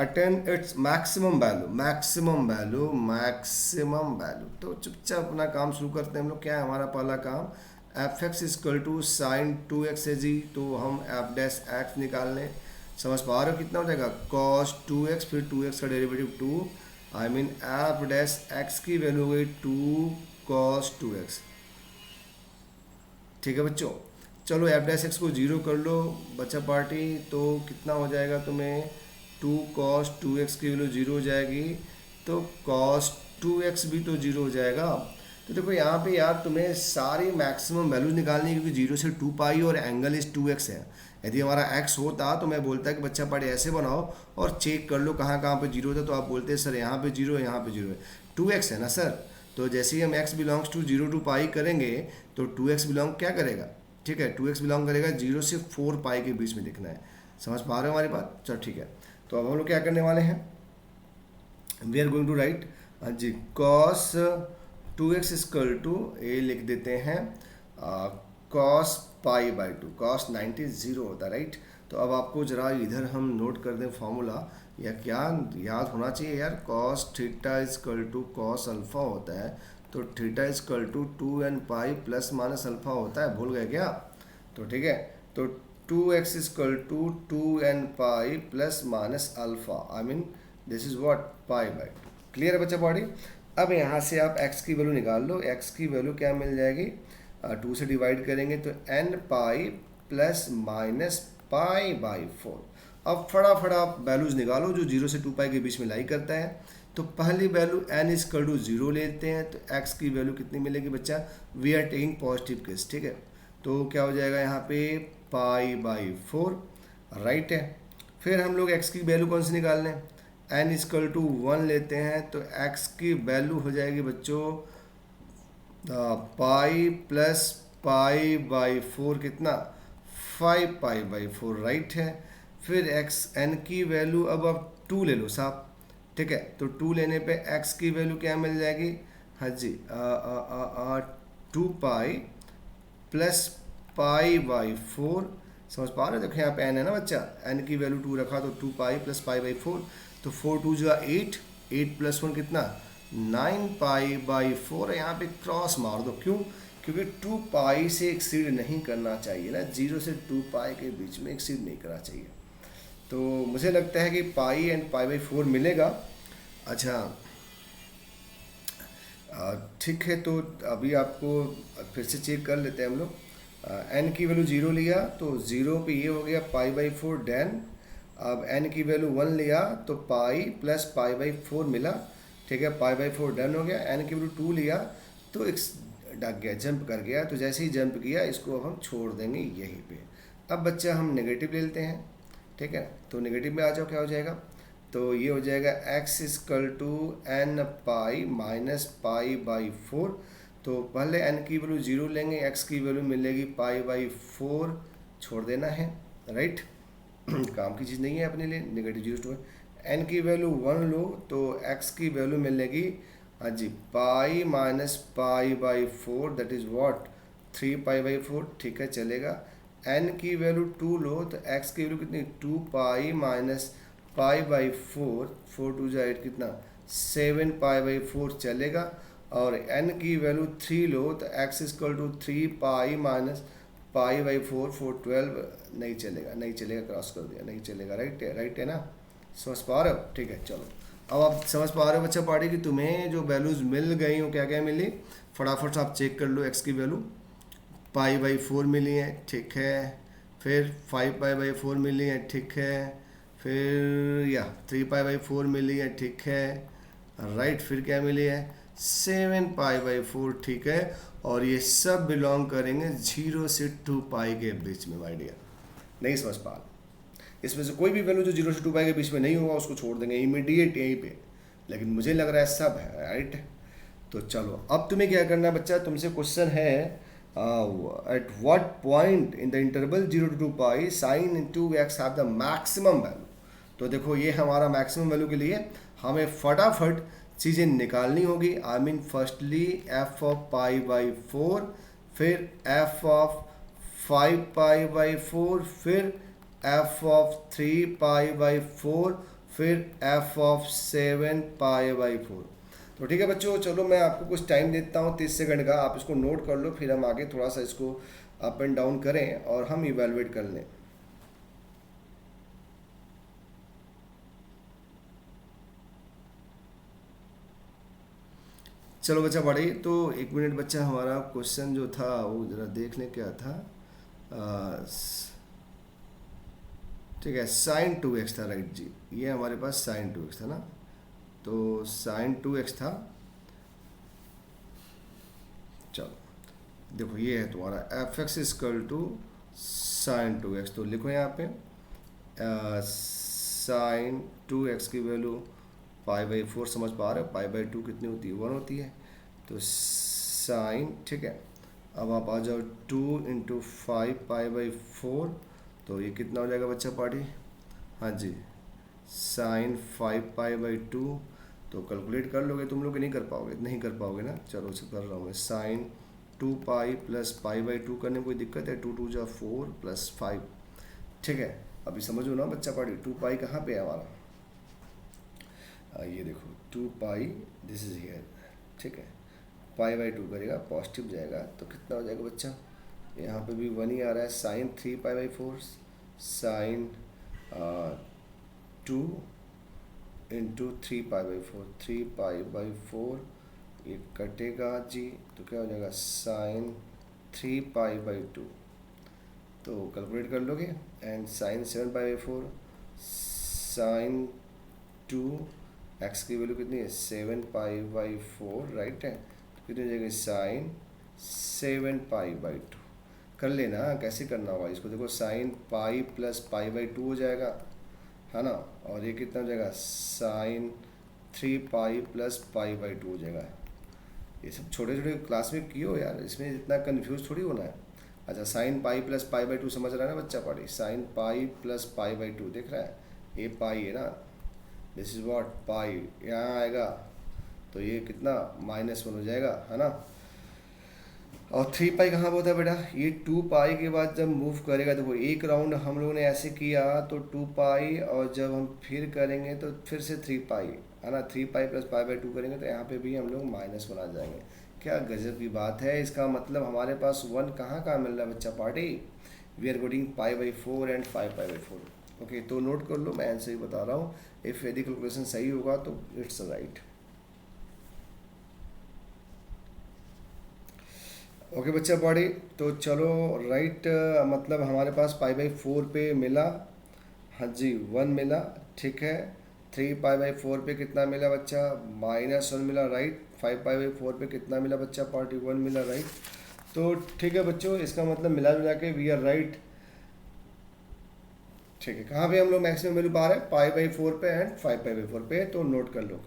attain its maximum value. तो चुपचाप अपना काम शुरू करते हैं हम लोग। क्या है हमारा पहला काम, f x equal to sine 2x है जी, तो हम एफ डैश एक्स निकाल लें। समझ पा रहे हो कितना हो जाएगा, cos 2x, फिर 2x का derivative 2, I mean F dash x की वैल्यू हो गई 2 cos 2x, ठीक है बच्चों। चलो एफ डैश एक्स को 0 कर लो बच्चा पार्टी, तो कितना हो जाएगा तुम्हें 2 cos 2x की वैल्यू 0 हो जाएगी, तो cos 2x भी तो 0 हो जाएगा। तो देखो यहाँ पे यार तुम्हें सारी मैक्सिमम वैल्यूज निकालनी है, क्योंकि 0 से 2 पाई और एंगल इज 2x है। यदि हमारा x होता तो मैं बोलता कि बच्चा पार्टी ऐसे बनाओ और चेक कर लो कहाँ कहाँ पे 0 था, तो आप बोलते सर यहाँ पे 0 है, यहाँ पे 0 है, 2x है ना सर। तो जैसे ही हम x बिलोंग्स टू 0 to पाई करेंगे, तो 2x बिलोंग क्या करेगा, ठीक है, 2x बिलोंग करेगा 0 से 4 पाई के बीच में दिखना है। समझ पा रहे हो हमारी बात, चलो ठीक है। तो अब हम लोग क्या करने वाले हैं, we are going to write जी cos 2x equal to A लिख देते हैं cos π/2, cos 90 0 होता है, राइट। तो अब आपको जरा इधर हम नोट कर दें फॉर्मूला, या क्या याद होना चाहिए यार, cos theta equal to cos alpha होता है, तो theta equal to 2n pi plus minus alpha होता है, भूल गए क्या। तो ठीक है, तो 2x equal to 2n pi plus minus alpha, I mean this is what π/2। Clear है बच्चा बॉडी। अब यहाँ से आप x की वैल्यू निकाल लो। x की वैल्यू क्या मिल जाएगी, 2 से डिवाइड करेंगे तो n पाई प्लस माइनस π/4। अब फटाफट आप वैल्यूज निकालो जो 0 से 2 पाई के बीच में लाई करता है। तो पहली वैल्यू n इक्वल टू 0 लेते हैं, तो x की वैल्यू कितनी मिलेगी बच्चा, we are taking positive case, ठीक है। तो क्या हो जाएगा यहाँ पे π/4, राइट है। फिर हम लोग x की वैल्यू कौन सी निकाल लें, n इक्वल टू 1 लेते हैं, तो x की वैल्यू हो जाएगी बच्चों पाई प्लस पाई बाई फोर कितना 5 पाई बाई 4 राइट है। फिर एक्स एन की वैल्यू अब आप 2 ले लो साहब, ठीक है। तो 2 लेने पे एक्स की वैल्यू क्या मिल जाएगी, हाँ जी 2 पाई प्लस पाई बाई 4। समझ पा रहे हो, देखो यहाँ पे एन है ना बच्चा, एन की वैल्यू 2 रखा तो 2 पाई प्लस पाई बाई 4, तो 4 2 जो 8, 8 प्लस 1 कितना 9 पाई बाई 4। यहाँ पे क्रॉस मार दो, क्यों, क्योंकि 2 पाई से एक्सीड नहीं करना चाहिए ना, 0 से 2 पाई के बीच में एक्सीड नहीं करना चाहिए। तो मुझे लगता है कि पाई एंड पाई बाई 4 मिलेगा। अच्छा ठीक है, तो अभी आपको फिर से चेक कर लेते हैं हम लोग। एन की वैल्यू 0 लिया तो 0 पे ये हो गया पाई बाई 4 डैन। अब एन की वैल्यू 1 लिया तो पाई प्लस पाई बाई 4 मिला, ठीक है, पाई बाई 4 डन हो गया। एन की वैल्यू 2 लिया तो एक डग गया, जंप कर गया, तो जैसे ही जंप किया इसको अब हम छोड़ देंगे यहीं पे। अब बच्चा हम नेगेटिव ले लेते हैं, ठीक है, तो नेगेटिव में आ जाओ, क्या हो जाएगा, तो ये हो जाएगा x is equal to n pi minus pi by 4। तो पहले एन की वैल्यू 0 लेंगे, एक्स की वैल्यू मिलेगी पाई बाई 4, छोड़ देना है, राइट। काम की चीज़ नहीं है अपने लिए, नेगेटिव 0 टू एन की वैल्यू 1 लो तो एक्स की वैल्यू मिलेगी, हाँ जी, pi minus pi by 4 that is what 3 pi by 4, ठीक है चलेगा। एन की वैल्यू 2 लो तो एक्स की वैल्यू कितनी 2 पाई माइनस पाई बाई 4, 4 2 जो 8 कितना 7 पाई बाई 4 चलेगा। और एन की वैल्यू 3 लो तो x is equal to 3 pi minus pi by 4, 4 12, नहीं चलेगा, नहीं चलेगा, क्रॉस कर दिया, नहीं चलेगा, राइट है ना, समझ पा रहे हो, ठीक है। चलो अब आप समझ पा रहे हो बच्चा पाड़ी कि तुम्हें जो वैल्यूज़ मिल गई हो क्या क्या मिली, फटाफट से आप चेक कर लो। एक्स की वैल्यू पाई बाई 4 मिली है, ठीक है, फिर 5 पाई बाई 4 मिली है, ठीक है, फिर या 3 पाई बाई 4 मिली है, ठीक है, राइट, फिर क्या मिली है 7 पाई बाई 4, ठीक है। और ये सब बिलोंग करेंगे 0 से 2 पाई के बीच में, माय डियर। नहीं समझ पा रहे, इसमें से कोई भी वैल्यू जो 0 से 2 पाई के बीच में नहीं होगा उसको छोड़ देंगे इमीडिएट यहीं पे, लेकिन मुझे लग रहा है सब है, राइट। तो चलो अब तुम्हें क्या करना है बच्चा, तुमसे क्वेश्चन है at what point in the interval 0 to 2 pi sine into x have the maximum value. तो देखो ये हमारा मैक्सिमम वैल्यू के लिए हमें फटाफट चीज़ें निकालनी होगी। I mean firstly F of pi by 4, फिर एफ ऑफ 5 पाई बाई 4, फिर एफ ऑफ 3 पाई बाई 4, फिर एफ ऑफ 7 पाई बाई 4। तो ठीक है बच्चों, चलो मैं आपको कुछ टाइम देता हूँ 30 सेकंड का, आप इसको नोट कर लो, फिर हम आगे थोड़ा सा इसको अप एंड डाउन करें और हम इवेलुएट कर लें। चलो बच्चा पढ़िए, तो 1 मिनट बच्चा, हमारा क्वेश्चन जो था वो ज़रा देख लें क्या था। ठीक है, साइन 2x था, राइट जी, ये हमारे पास साइन 2x था ना, तो साइन 2x था। चलो देखो ये है तुम्हारा f x is equal to sine 2x, तो लिखो यहाँ पे साइन 2x की वैल्यू पाई बाई 4, समझ पा रहे हो, पाई बाई 2 कितनी होती है 1 होती है, तो साइन, ठीक है। अब आप आ जाओ 2 इंटू 5 पाई बाई 4, तो ये कितना हो जाएगा बच्चा पार्टी, हाँ जी साइन 5 पाई बाई 2। तो कैलकुलेट कर लोगे तुम लोग, नहीं कर पाओगे, नहीं कर पाओगे ना, चलो से कर रहा हूँ मैं, sine 2 pi plus pi by 2 करने में कोई दिक्कत है, 2 2 जा 4 प्लस 5, ठीक है। अभी समझो ना बच्चा पार्टी, 2 पाई कहाँ पे है हमारा, ये देखो 2 पाई दिस इज हियर, ठीक है, पाई बाई 2 करेगा पॉजिटिव जाएगा तो कितना हो जाएगा बच्चा, यहाँ पे भी 1 ही आ रहा है, sine 3 pi by 4, sine 2 into 3 pi by 4, 3 pi by 4, ये कटेगा जी, तो क्या हो जाएगा साइन 3 पाई बाई 2। तो कैलकुलेट कर लोगे, and sine 7 pi by 4, sine 2, x की वैल्यू कितनी है 7 पाई बाई 4, राइट है, तो कितनी हो जाएगी साइन 7 पाई बाई 2। कर लेना, कैसे करना होगा इसको, देखो sign pi plus pi by 2 हो जाएगा, है ना, और ये कितना हो जाएगा sine 3 pi plus pi by 2 हो जाएगा, ये सब छोटे छोटे क्लास में कियो यार, इसमें इतना कंफ्यूज थोड़ी होना है। अच्छा, sign pi plus pi by two समझ रहा है ना बच्चा पढ़ी, sign pi plus pi by two देख रहा है, ये पाई है ना, दिस इज व्हाट पाई, यहाँ आएगा तो ये कितना -1 हो जाएगा, है ना। और 3 पाई कहाँ होता है बेटा, ये 2 पाई के बाद जब मूव करेगा, देखो एक राउंड हम लोगों ने ऐसे किया तो 2 पाई, और जब हम फिर करेंगे तो फिर से 3 पाई, है ना। 3 pi plus pi by two करेंगे तो यहाँ पे भी हम लोग -1 आ जाएंगे। क्या गजब की बात है, इसका मतलब हमारे पास 1 कहाँ कहाँ मिल रहा है बच्चा party, we are getting pi by 4 and 5 pi by 4। Okay, तो नोट कर लो, मैं आंसर ही बता रहा हूँ, इफ़ यदि कैलकुलेशन सही होगा तो इट्स राइट। ओके बच्चा पढ़ी, तो चलो राइट, मतलब हमारे पास पाई बाई 4 पे मिला, हाँ जी 1 मिला, ठीक है। 3 पाई बाई 4 पे कितना मिला बच्चा, -1 मिला, राइट। 5 पाई बाई 4 पे कितना मिला बच्चा पार्टी, 1 मिला, राइट। तो ठीक है बच्चों, इसका मतलब मिला जुला के वी आर राइट, ठीक है। कहाँ पे हम लोग मैक्सिमम वैल्यू पा रहे हैं, पाई बाई 4 पे एंड 5 पाई बाई 4 पे, तो नोट कर लो।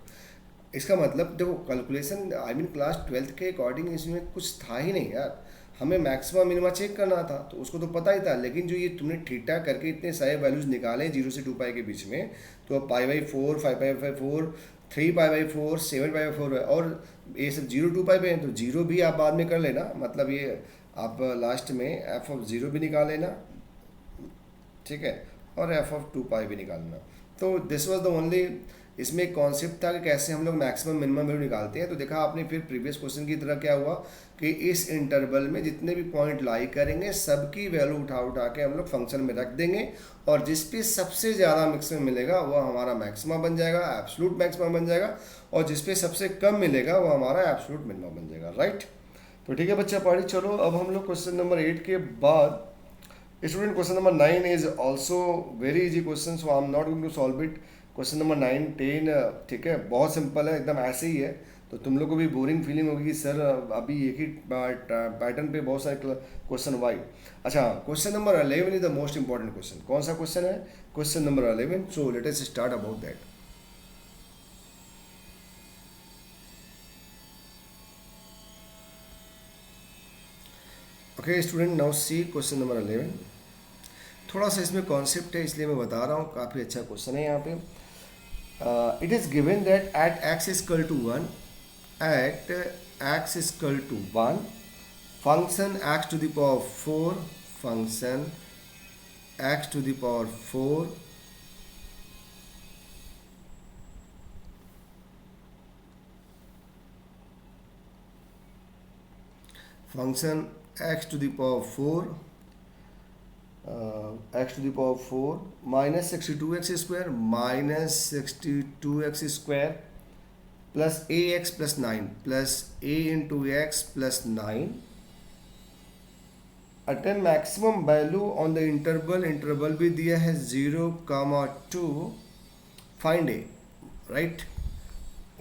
इसका मतलब देखो calculation, I mean class 12th के अकॉर्डिंग इसमें कुछ था ही नहीं यार, हमें मैक्सिमम मिनिमा चेक करना था तो उसको तो पता ही था, लेकिन जो ये तुमने थीटा करके इतने सारे वैल्यूज निकाले 0 से 2 पाई के बीच में, तो अब पाई by 4, 5 pi by 4, 3 pi by 4, 7 pi by 4 है, और ये सब 0 2 पाई पे हैं, तो 0 भी आप बाद में कर लेना, मतलब ये आप लास्ट में एफ ऑफ 0 भी निकाल लेना, ठीक है, और एफ ऑफ 2 पाई भी निकालना। तो दिस वाज द ओनली, इसमें एक कॉन्सेप्ट था कि कैसे हम लोग मैक्सिमम मिनिमम वैल्यू निकालते हैं। तो देखा आपने फिर प्रीवियस क्वेश्चन की तरह क्या हुआ कि इस इंटरवल में जितने भी पॉइंट लाई करेंगे सबकी वैल्यू उठा उठा के हम लोग फंक्शन में रख देंगे, और जिस पे सबसे ज़्यादा मैक्सिमम मिलेगा वो हमारा मैक्सिमा बन जाएगा, एब्सोल्यूट मैक्सिमा बन जाएगा, और जिस पे सबसे कम मिलेगा वो हमारा एब्सोल्यूट मिनिमम बन जाएगा, राइट। तो ठीक है बच्चा पढ़ी, चलो अब हम लोग क्वेश्चन नंबर 8 के बाद student question number 9 is also very easy question, so I am not going to solve it. Question number 9, 10, ठीक है, बहुत सिंपल है, एकदम ऐसे ही है। तो तुम लोग को भी बोरिंग फीलिंग होगी कि सर अभी एक ही पैटर्न पे बहुत सारे क्वेश्चन वाई। अच्छा, question number 11 is the most important question. कौन सा क्वेश्चन है, question number 11, so let us start about that. Okay student, now see question number 11। थोड़ा सा इसमें कॉन्सेप्ट है इसलिए मैं बता रहा हूँ, काफ़ी अच्छा क्वेश्चन है यहाँ पे। It is given that at x is equal to 1, at x is equal to 1, function x to the power 4, function x to the power 4 function x to the power 4 x to the power 4 minus 62x square minus 62x square plus ax plus 9 plus a into x plus 9 attain maximum value on the interval भी दिया है 0,2, find a, right।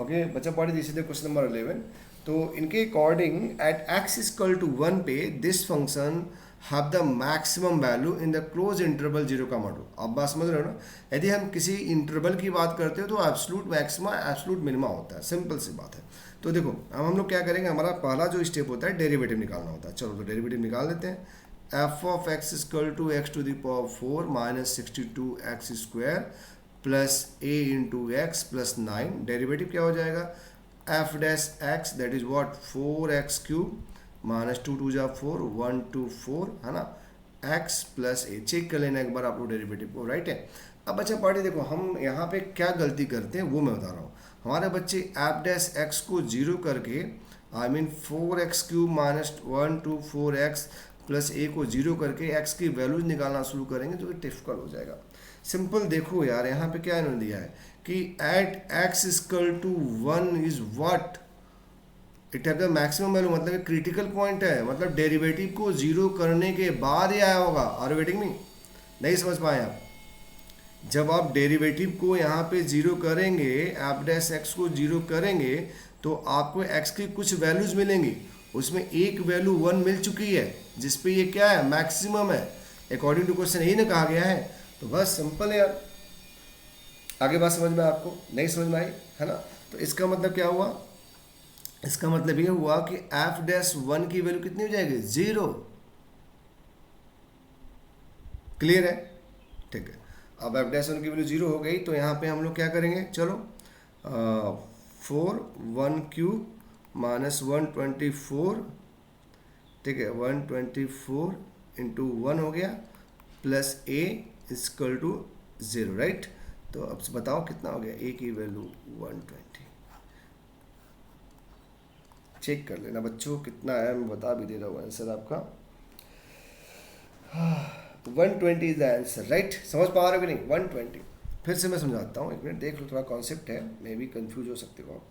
Okay बच्चा पढ़े दीजिए question number 11। तो इनके according at x is equal to 1 पे this function have the maximum value in the close interval 0,2। अब बात समझ रहे हो ना, यदि हम किसी इंटरवल की बात करते हो तो एब्सोल्यूट मैक्सिमा एब्सोल्यूट मिनिमा होता है, सिंपल सी बात है। तो देखो अब हम लोग क्या करेंगे, हमारा पहला जो स्टेप होता है डेरिवेटिव निकालना होता है। चलो तो डेरिवेटिव निकाल लेते हैं। F of x is equal to x to the power 4 minus 62x square plus a into x plus 9, derivative क्या हो जाएगा, f dash x that is what 4x cube minus 2 2 जा 4 1 2 4, है ना, x प्लस ए। Check कर लेना एक बार आप लोग डेरिवेटिव को, राइट है। अब बच्चा पार्टी देखो हम यहाँ पे क्या गलती करते हैं वो मैं बता रहा हूँ। हमारे बच्चे एफ डैश एक्स को 0 करके I mean 4x cube minus 1 2 4x plus A को 0 करके x की वैल्यूज निकालना शुरू करेंगे जो कि डिफिकल्ट हो जाएगा। सिंपल देखो यार, यहाँ पे क्या इन्होंने दिया है कि at x equal to 1 is what, it have the maximum value, मतलब क्रिटिकल पॉइंट है, मतलब डेरिवेटिव को 0 करने के बाद ही आया होगा। आर वेटिंग में नहीं समझ पाए आप, जब आप डेरिवेटिव को यहाँ पे 0 करेंगे, एफ डैश एक्स को 0 करेंगे तो आपको x की कुछ वैल्यूज मिलेंगी, उसमें एक वैल्यू 1 मिल चुकी है जिसपे ये क्या है, मैक्सिमम है, अकॉर्डिंग टू क्वेश्चन यही ना कहा गया है। तो बस सिंपल है यार, आगे बात समझ में आपको नहीं समझ में आई है ना। तो इसका मतलब क्या हुआ, इसका मतलब ये हुआ कि एफ डैश वन की वैल्यू कितनी हो जाएगी, 0। क्लियर है? ठीक है। अब एफ डैश वन की वैल्यू 0 हो गई, तो यहाँ पे हम लोग क्या करेंगे, चलो 4 1 क्यूब -124, ठीक है, 124 इंटू 1 हो गया, plus a equal to 0, right. तो अब बताओ कितना हो गया, ए की वैल्यू 120। चेक कर लेना बच्चों कितना है, मैं बता भी दे रहा हूँ आंसर आपका। 120 इज द आंसर, राइट। समझ पा रहे हो कि नहीं, 120। फिर से मैं समझाता हूँ, एक मिनट देख लो, थोड़ा कॉन्सेप्ट है, मे भी कंफ्यूज हो सकते हो आप।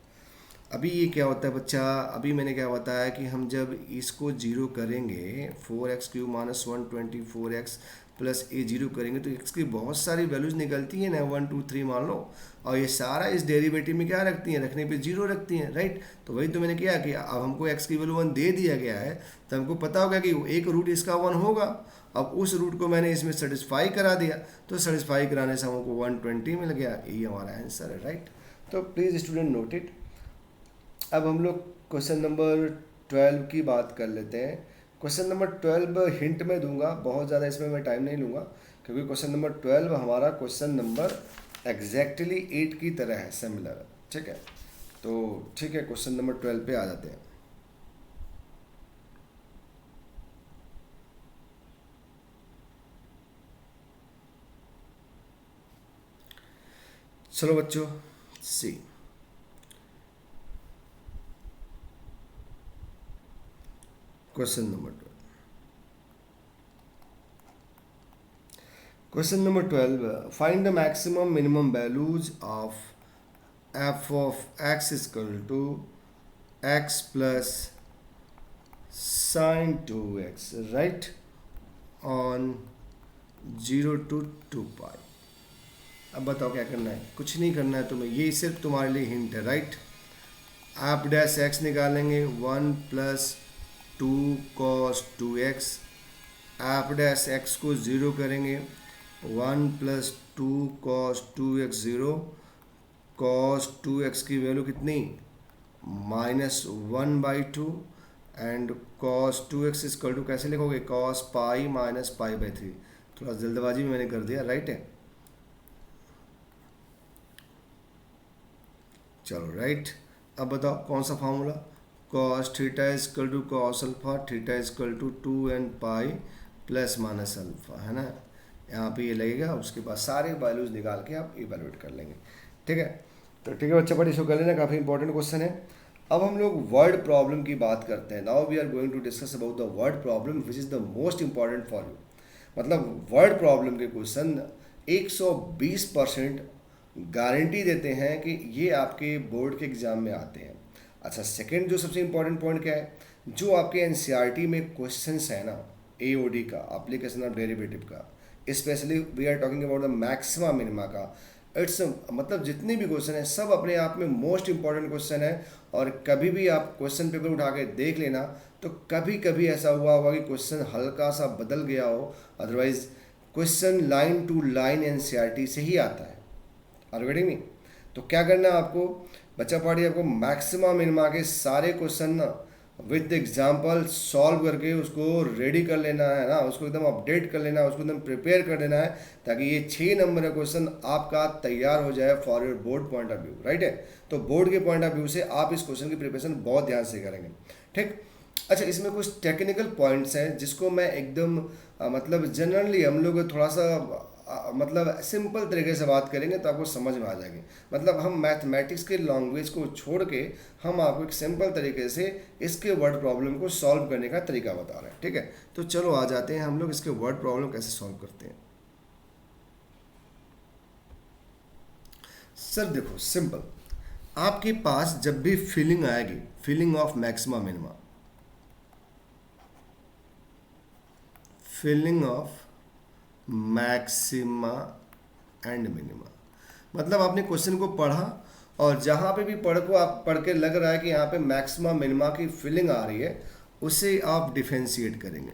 अभी ये क्या होता है बच्चा, अभी मैंने क्या बताया कि हम जब इसको जीरो करेंगे, 4x³ -124x प्लस ए जीरो करेंगे तो x की बहुत सारी वैल्यूज निकलती हैं ना, 1 2 3 मान लो, और ये सारा इस डेरिवेटिव में क्या रखती हैं, रखने पे जीरो रखती हैं, राइट। तो वही तो मैंने किया कि अब हमको x की वैल्यू 1 दे दिया गया है, तो हमको पता होगा कि एक रूट इसका 1 होगा। अब उस रूट को मैंने इसमें सेटिस्फाई करा दिया, तो सेटिस्फाई कराने से हमको 120 मिल गया, यही हमारा आंसर है, राइट। तो प्लीज़ स्टूडेंट नोट इट। अब हम लोग क्वेश्चन नंबर 12 की बात कर लेते हैं। क्वेश्चन नंबर 12 हिंट में दूंगा, बहुत ज़्यादा इसमें मैं टाइम नहीं लूँगा, क्योंकि क्वेश्चन नंबर 12 हमारा क्वेश्चन नंबर एग्जैक्टली 8 की तरह है, सिमिलर, ठीक है। तो ठीक है, क्वेश्चन नंबर 12 पे आ जाते हैं। चलो बच्चों, see question number 12। Question number 12, find the maximum minimum values of f of x is equal to x plus sin 2x, right, on 0 to 2 pi। अब बताओ क्या करना है, कुछ नहीं करना है तुम्हें, ये सिर्फ तुम्हारे लिए हिंट है, राइट। आप डैश एक्स निकालेंगे, 1 प्लस 2 cos 2x, आप डैश एक्स को ज़ीरो करेंगे, 1 plus 2 cos 2x 0, cos 2x की वैल्यू कितनी, -1/2, and cos 2x equal to कैसे लिखोगे, cos pi minus pi by 3। थोड़ा जल्दबाजी में मैंने कर दिया, राइट है। चलो राइट, अब बताओ कौन सा formula, cos theta equal to cos alpha, theta equal to 2n pi plus minus alpha, है ना। यहाँ पे ये लगेगा, उसके बाद सारे वैल्यूज निकाल के आप इवेलुएट कर लेंगे, ठीक है। तो ठीक है बच्चा, पढ़ इसको कर लेना, काफ़ी इंपॉर्टेंट क्वेश्चन है। अब हम लोग वर्ड प्रॉब्लम की बात करते हैं। Now we are going to discuss about the word problem which is the most important for you. मतलब वर्ड प्रॉब्लम के क्वेश्चन 120% गारंटी देते हैं कि ये आपके बोर्ड के एग्जाम में आते हैं। अच्छा, सेकंड जो सबसे इंपॉर्टेंट पॉइंट क्या है, जो आपके एनसीईआरटी में क्वेश्चंस है ना, एओडी का, एप्लीकेशन ऑफ डेरिवेटिव का, specially we are talking about the maxima minima का, इट्स मतलब जितने भी क्वेश्चन है सब अपने आप में मोस्ट इंपॉर्टेंट क्वेश्चन है। और कभी भी आप क्वेश्चन पेपर उठा के देख लेना, तो कभी कभी ऐसा हुआ होगा कि क्वेश्चन हल्का सा बदल गया हो, otherwise question line to line NCERT से ही आता है। Are you getting me? तो क्या करना है आपको, बच्चा पार्टी आपको मैक्सिमा मिनिमा के सारे क्वेश्चन ना विद एग्जाम्पल सॉल्व करके उसको रेडी कर लेना है ना, उसको एकदम अपडेट कर लेना है, उसको एकदम प्रिपेयर कर लेना है, ताकि ये 6 नंबर का क्वेश्चन आपका तैयार हो जाए for your board point of view, right है। तो बोर्ड के पॉइंट ऑफ व्यू से आप इस क्वेश्चन की प्रिपरेशन बहुत ध्यान से करेंगे, ठीक। अच्छा, इसमें कुछ टेक्निकल पॉइंट्स हैं जिसको मैं एकदम मतलब जनरली हम लोग थोड़ा सा मतलब सिंपल तरीके से बात करेंगे तो आपको समझ में आ जाएगी। मतलब हम मैथमेटिक्स के लैंग्वेज को छोड़ के हम आपको एक सिंपल तरीके से इसके वर्ड प्रॉब्लम को सॉल्व करने का तरीका बता रहे हैं, ठीक है। तो चलो आ जाते हैं हम लोग इसके वर्ड प्रॉब्लम कैसे सॉल्व करते हैं। सर देखो, सिंपल, आपके पास जब भी फीलिंग आएगी, feeling of maxima minima, feeling of maxima and minima, मतलब आपने क्वेश्चन को पढ़ा और जहाँ पे भी पढ़ के लग रहा है कि यहाँ पे मैक्सिमा मिनिमा की फीलिंग आ रही है, उसे आप डिफरेंशिएट करेंगे।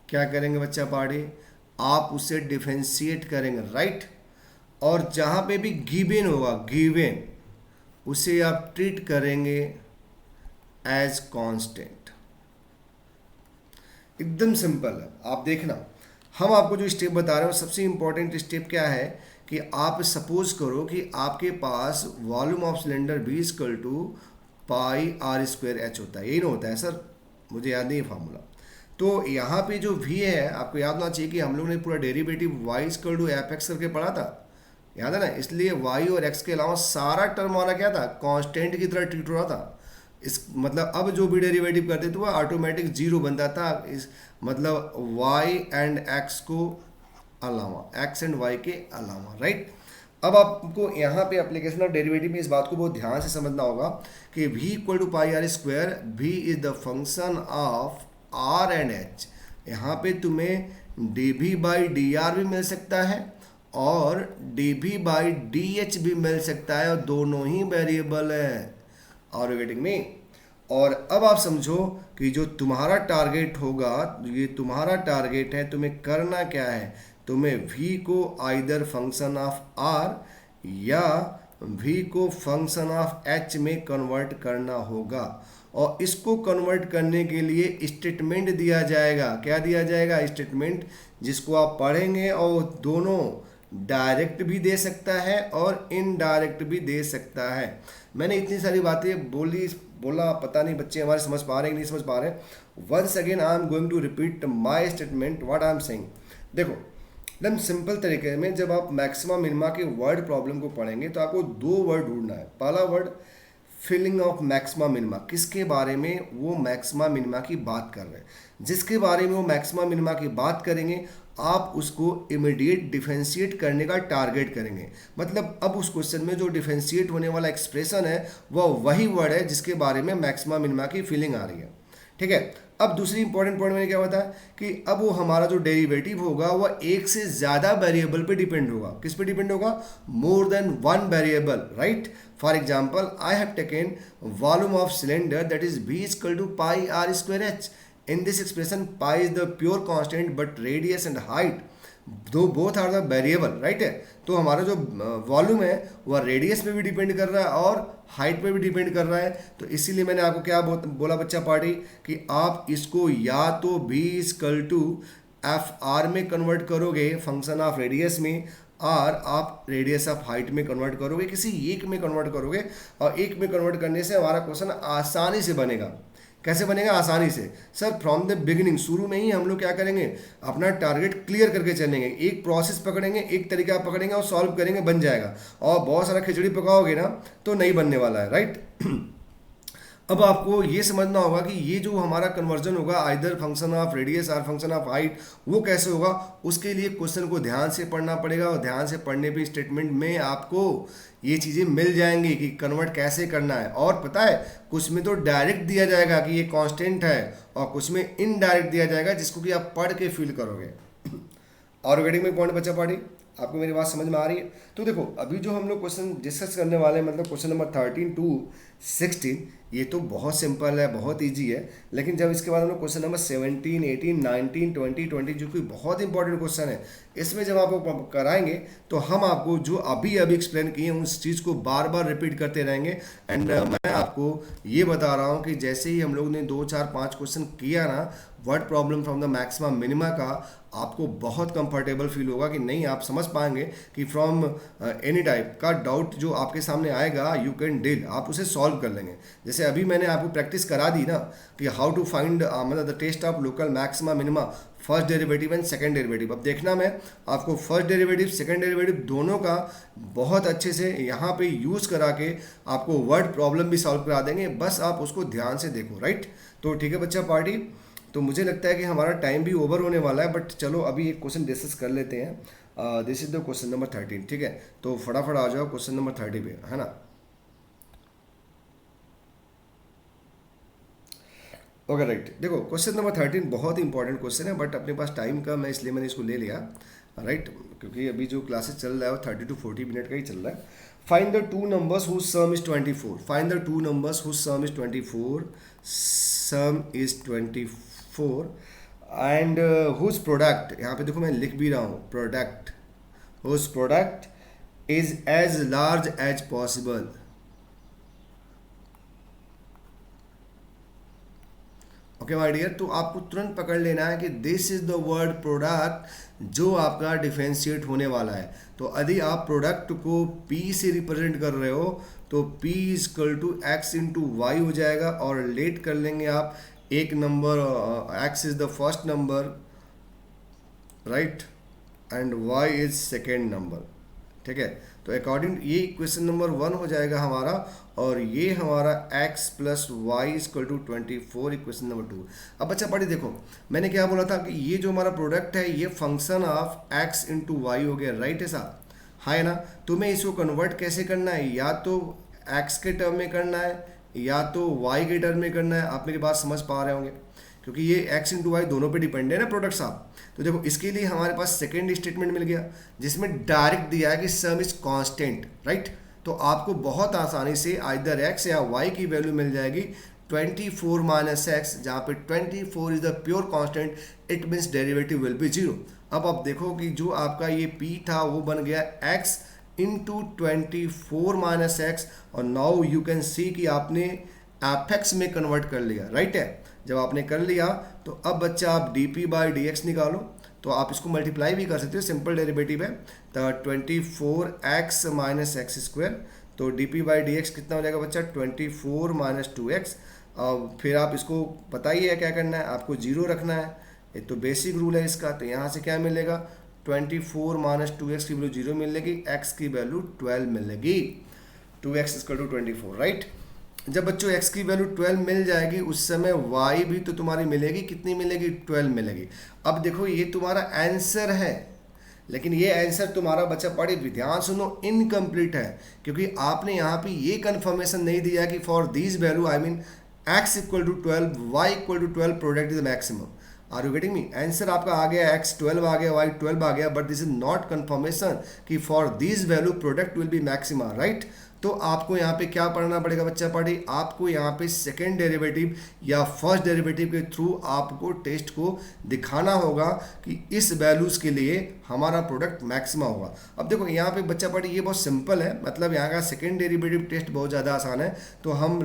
क्या करेंगे बच्चा पार्टी, आप उसे डिफरेंशिएट करेंगे, राइट। और जहाँ पे भी गिवन होगा, गिवन, उसे आप ट्रीट करेंगे एज कांस्टेंट। एकदम सिंपल है, आप देखना। हम आपको जो स्टेप बता रहे हैं वो सबसे इंपॉर्टेंट स्टेप क्या है कि आप सपोज करो कि आपके पास volume of cylinder V equal to pi r square h होता है, यही ना होता है सर? मुझे याद नहीं है फार्मूला। तो यहाँ पे जो V है आपको याद होना चाहिए कि हम लोग ने पूरा derivative y equal to f x करके पढ़ा था, याद है ना? इसलिए y और x के अलावा सारा टर्म वाला क्या था, कांस्टेंट की तरह ट्रीट हो रहा था। इस मतलब अब जो भी डेरिवेटिव करते थे वो ऑटोमेटिक जीरो बनता था, इस मतलब y एंड x को अलावा, x एंड y के अलावा, राइट। अब आपको यहाँ पे एप्लीकेशन ऑफ डेरिवेटिव में इस बात को बहुत ध्यान से समझना होगा कि v equal to pi r square, v is the function of r and h। यहाँ पे तुम्हें dv बाई डी आर भी मिल सकता है और dv बाई डी एच भी मिल सकता है, और दोनों ही वेरिएबल है। Are you getting me? और अब आप समझो कि जो तुम्हारा टारगेट होगा, ये तुम्हारा टारगेट है, तुम्हें करना क्या है, तुम्हें v को आइदर फंक्शन ऑफ r या v को फंक्शन ऑफ h में कन्वर्ट करना होगा। और इसको कन्वर्ट करने के लिए स्टेटमेंट दिया जाएगा। क्या दिया जाएगा? स्टेटमेंट, जिसको आप पढ़ेंगे और दोनों डायरेक्ट भी दे सकता है और इनडायरेक्ट भी दे सकता है। मैंने इतनी सारी बातें बोला, पता नहीं बच्चे हमारे समझ पा रहे हैं कि नहीं समझ पा रहे हैं। Once again I am going to repeat my statement, what I am saying. देखो एकदम सिंपल तरीके में जब आप मैक्सिमा मिनिमा के वर्ड प्रॉब्लम को पढ़ेंगे तो आपको दो वर्ड ढूंढना है। पहला word feeling of maxima minima, किसके बारे में वो मैक्सिमा मिनिमा की बात कर रहे हैं, जिसके बारे में वो मैक्सिमा मिनिमा की बात करेंगे आप उसको इमीडिएट डिफरेंशिएट करने का टारगेट करेंगे। मतलब अब उस क्वेश्चन में जो डिफरेंशिएट होने वाला एक्सप्रेशन है वह वही वर्ड है जिसके बारे में मैक्सिमा मिनिमा की फीलिंग आ रही है, ठीक है। अब दूसरी इंपॉर्टेंट पॉइंट मैंने क्या बताया कि अब वो हमारा जो डेरिवेटिव होगा वह एक से ज़्यादा वेरिएबल पे डिपेंड होगा। किस पे डिपेंड होगा? More than one variable, right. For example I have taken volume of cylinder that is v equal to pi r square h. In this expression, pi is the pure constant, but radius and height, दो both are the variable, right है। तो हमारा जो volume है वह radius पे भी depend कर रहा है और हाइट पे भी डिपेंड कर रहा है। तो इसीलिए मैंने आपको क्या बोला बच्चा पार्टी कि आप इसको या तो v equal to f r में कन्वर्ट करोगे फंक्शन ऑफ रेडियस में, और आप रेडियस ऑफ हाइट में कन्वर्ट करोगे, किसी एक में कन्वर्ट करोगे। और एक में कन्वर्ट करने से हमारा क्वेश्चन आसानी से बनेगा। कैसे बनेगा? आसानी से सर, फ्रॉम द बिगिनिंग, शुरू में ही हम लोग क्या करेंगे, अपना टारगेट क्लियर करके चलेंगे। एक प्रोसेस पकड़ेंगे, एक तरीका पकड़ेंगे और सॉल्व करेंगे, बन जाएगा। और बहुत सारा खिचड़ी पकाओगे ना तो नहीं बनने वाला है, राइट। अब आपको ये समझना होगा कि ये जो हमारा कन्वर्जन होगा आइदर फंक्शन ऑफ रेडियस और फंक्शन ऑफ हाइट, वो कैसे होगा, उसके लिए क्वेश्चन को ध्यान से पढ़ना पड़ेगा। और ध्यान से पढ़ने पे स्टेटमेंट में आपको ये चीज़ें मिल जाएंगी कि कन्वर्ट कैसे करना है। और पता है कुछ में तो डायरेक्ट दिया जाएगा कि ये कांस्टेंट है, और कुछ में इनडायरेक्ट दिया जाएगा जिसको कि आप पढ़ के फील करोगे। ऑर्गेनिक में पॉइंट बच्चा पार्टी, आपको मेरी बात समझ में आ रही है? तो देखो अभी जो हम लोग क्वेश्चन डिस्कस करने वाले हैं, मतलब क्वेश्चन नंबर 13 to 16, ये तो बहुत सिंपल है, बहुत इजी है। लेकिन जब इसके बाद हम लोग क्वेश्चन नंबर 17, 18, 19, 20, 20 जो कि बहुत इंपॉर्टेंट क्वेश्चन है, इसमें जब आपको कराएंगे तो हम आपको जो अभी एक्सप्लेन किए हैं उस चीज़ को बार बार रिपीट करते रहेंगे। एंड मैं आपको ये बता रहा हूँ कि जैसे ही हम लोग ने 2, 4, 5 क्वेश्चन किया ना word problem from the maxima minima का, आपको बहुत कंफर्टेबल फील होगा कि नहीं, आप समझ पाएंगे कि फ्रॉम एनी टाइप का डाउट जो आपके सामने आएगा यू कैन डील, आप उसे सॉल्व कर लेंगे। जैसे अभी मैंने आपको प्रैक्टिस करा दी ना कि हाउ टू फाइंड मतलब the test of local maxima minima, first derivative and second derivative. अब देखना मैं आपको फर्स्ट डेरिवेटिव सेकंड डेरिवेटिव दोनों का बहुत अच्छे से यहाँ पे यूज़ करा के आपको वर्ड प्रॉब्लम भी सॉल्व करा देंगे, बस आप उसको ध्यान से देखो, राइट। तो ठीक है बच्चा पार्टी, तो मुझे लगता है कि हमारा टाइम भी ओवर होने वाला है, बट चलो अभी एक क्वेश्चन डिस्कस कर लेते हैं। This is the question number 13, ठीक है। तो फटाफट आ जाओ क्वेश्चन नंबर 30 पे, है ना। ओके राइट, देखो क्वेश्चन नंबर 13 बहुत इंपॉर्टेंट क्वेश्चन है, बट अपने पास टाइम का मैं इसलिए मैंने इसको ले लिया, राइट, क्योंकि अभी जो क्लासेस चल रहा है वो 30 to 40 मिनट का ही चल रहा है। Find the two numbers whose sum is 24, find the two numbers whose sum is 24, sum is 24 and whose product, यहाँ पे देखो मैं लिख भी रहा हूँ product, whose product is as large as possible, okay my dear, तो आपको तुरंत पकड़ लेना है कि this is the word product जो आपका डिफरेंशिएट होने वाला है। तो यदि आप प्रोडक्ट को P से रिप्रेजेंट कर रहे हो तो P equal to x into y हो जाएगा, और लेट कर लेंगे आप एक number, x is the first number right and y is second number, ठीक है। तो अकॉर्डिंग ये क्वेश्चन नंबर 1 हो जाएगा हमारा, और ये हमारा x plus y equal to 24 equation number 2। अब बच्चा पढ़िए, देखो मैंने क्या बोला था कि ये जो हमारा प्रोडक्ट है ये function of x into y हो गया, राइट है साहब, हाँ है ना। तुम्हें इसको कन्वर्ट कैसे करना है, या तो x के टर्म में करना है या तो y के टर्म में करना है। आप मेरी बात समझ पा रहे होंगे, क्योंकि ये x इंटू वाई दोनों पे डिपेंड है ना प्रोडक्ट साहब। तो देखो इसके लिए हमारे पास सेकेंड स्टेटमेंट मिल गया जिसमें डायरेक्ट दिया है कि सम इज कांस्टेंट, राइट। तो आपको बहुत आसानी से आइदर x या y की वैल्यू मिल जाएगी 24 माइनस एक्स, जहाँ पे 24 is the pure constant, it means derivative will be 0। अब आप देखो कि जो आपका ये p था वो बन गया x इंटू 24 माइनस एक्स, और नाउ यू कैन सी कि आपने एफ में कन्वर्ट कर लिया, राइट है। जब आपने कर लिया तो अब बच्चा आप डी बाई डी निकालो, तो आप इसको मल्टीप्लाई भी कर सकते हो, सिंपल डेरिवेटिव है। तो 24x माइनस एक्स स्क्वायर, तो डी बाई डी कितना हो जाएगा बच्चा 24 माइनस 2x। फिर आप इसको बताइए क्या करना है, आपको 0 रखना है, ये तो बेसिक रूल है इसका। तो यहाँ से क्या मिलेगा 24 माइनस 2x की वैल्यू 0 मिलेगी, x की वैल्यू 12 मिलेगी, 2x इक्वल टू 24, राइट। जब बच्चों x की वैल्यू 12 मिल जाएगी उस समय y भी तो तुम्हारी मिलेगी, कितनी मिलेगी 12 मिलेगी। अब देखो ये तुम्हारा आंसर है, लेकिन ये आंसर तुम्हारा बच्चा पढ़े ध्यान सुनो इनकम्प्लीट है, क्योंकि आपने यहाँ पे ये कंफर्मेशन नहीं दिया कि for this value I mean x equal to 12 y equal to 12 product is maximum. Are you getting me? Answer आपका आ गया x 12 आ गया, y 12 आ गया, but this is not confirmation कि for this value product will be maxima, right. तो आपको यहाँ पे क्या पढ़ना पड़ेगा बच्चा पढ़े, आपको यहाँ पे सेकेंड डेरिवेटिव या फर्स्ट डेरिवेटिव के थ्रू आपको टेस्ट को दिखाना होगा कि इस वैल्यूज़ के लिए हमारा प्रोडक्ट मैक्सिमा होगा। अब देखो यहाँ पे बच्चा पढ़े ये बहुत सिंपल है, मतलब यहाँ का सेकेंड डेरिवेटिव टेस्ट बहुत ज़्यादा आसान है, तो हम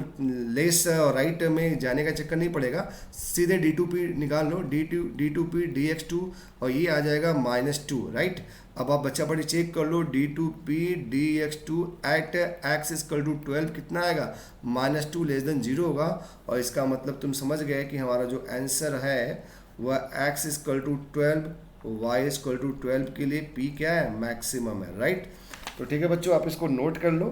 लेस और राइट में जाने का चक्कर नहीं पड़ेगा, सीधे d2p निकाल लो, d2p dx2, और ये आ जाएगा -2, राइट। अब आप बच्चा पढ़ी चेक कर लो, d2p dx2 at x equal to 12 कितना आएगा -2 लेस देन 0 होगा, और इसका मतलब तुम समझ गए कि हमारा जो आंसर है वह x equal to 12 y equal to 12 के लिए p क्या है मैक्सिमम है, राइट। तो ठीक है बच्चों, आप इसको नोट कर लो,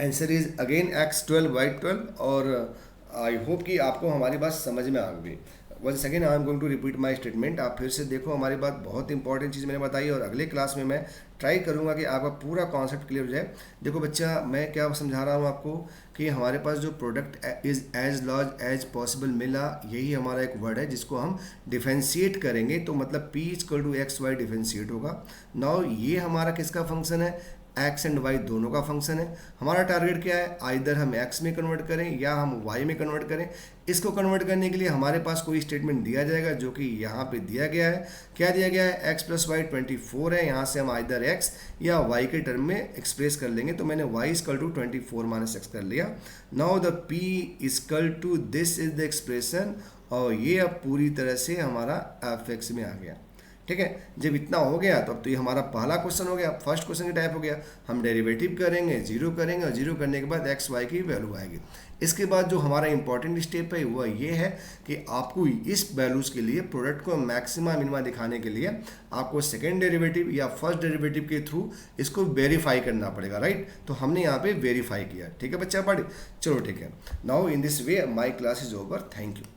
answer is again x 12 y 12, और आई होप कि आपको हमारी बात समझ में आ गई। Once again I am going to repeat my statement, आप फिर से देखो हमारी बात, बहुत इंपॉर्टेंट चीज़ मैंने बताई, और अगले क्लास में मैं ट्राई करूंगा कि आपका पूरा कॉन्सेप्ट क्लियर हो जाए। देखो बच्चा मैं क्या समझा रहा हूँ आपको कि हमारे पास जो product is as large as possible मिला, यही हमारा एक वर्ड है जिसको हम डिफरेंशिएट करेंगे, तो मतलब p equal to x y differentiate होगा। नाउ ये हमारा किसका फंक्शन है, x एंड y दोनों का फंक्शन है। हमारा टारगेट क्या है, आइदर हम x में कन्वर्ट करें या हम y में कन्वर्ट करें। इसको कन्वर्ट करने के लिए हमारे पास कोई स्टेटमेंट दिया जाएगा, जो कि यहाँ पे दिया गया है। क्या दिया गया है, x प्लस वाई 24 है, यहाँ से हम आइदर x या y के टर्म में एक्सप्रेस कर लेंगे, तो मैंने y equal to 24 minus x कर लिया। Now the p equal to this is the expression, और ये अब पूरी तरह से हमारा f(x) में आ गया, ठीक है। जब इतना हो गया तो अब तो ये हमारा पहला क्वेश्चन हो गया, फर्स्ट क्वेश्चन की टाइप हो गया। हम डेरिवेटिव करेंगे, 0 करेंगे, और 0 करने के बाद x y की वैल्यू आएगी। इसके बाद जो हमारा इंपॉर्टेंट स्टेप है वह ये है कि आपको इस वैल्यूज़ के लिए प्रोडक्ट को मैक्सिमा मिनिमा दिखाने के लिए आपको सेकेंड डेरिवेटिव या फर्स्ट डेरिवेटिव के थ्रू इसको वेरीफाई करना पड़ेगा, राइट। तो हमने यहाँ पे वेरीफाई किया, ठीक है बच्चा पढ़े, चलो ठीक है। Now in this way my class is over, thank you.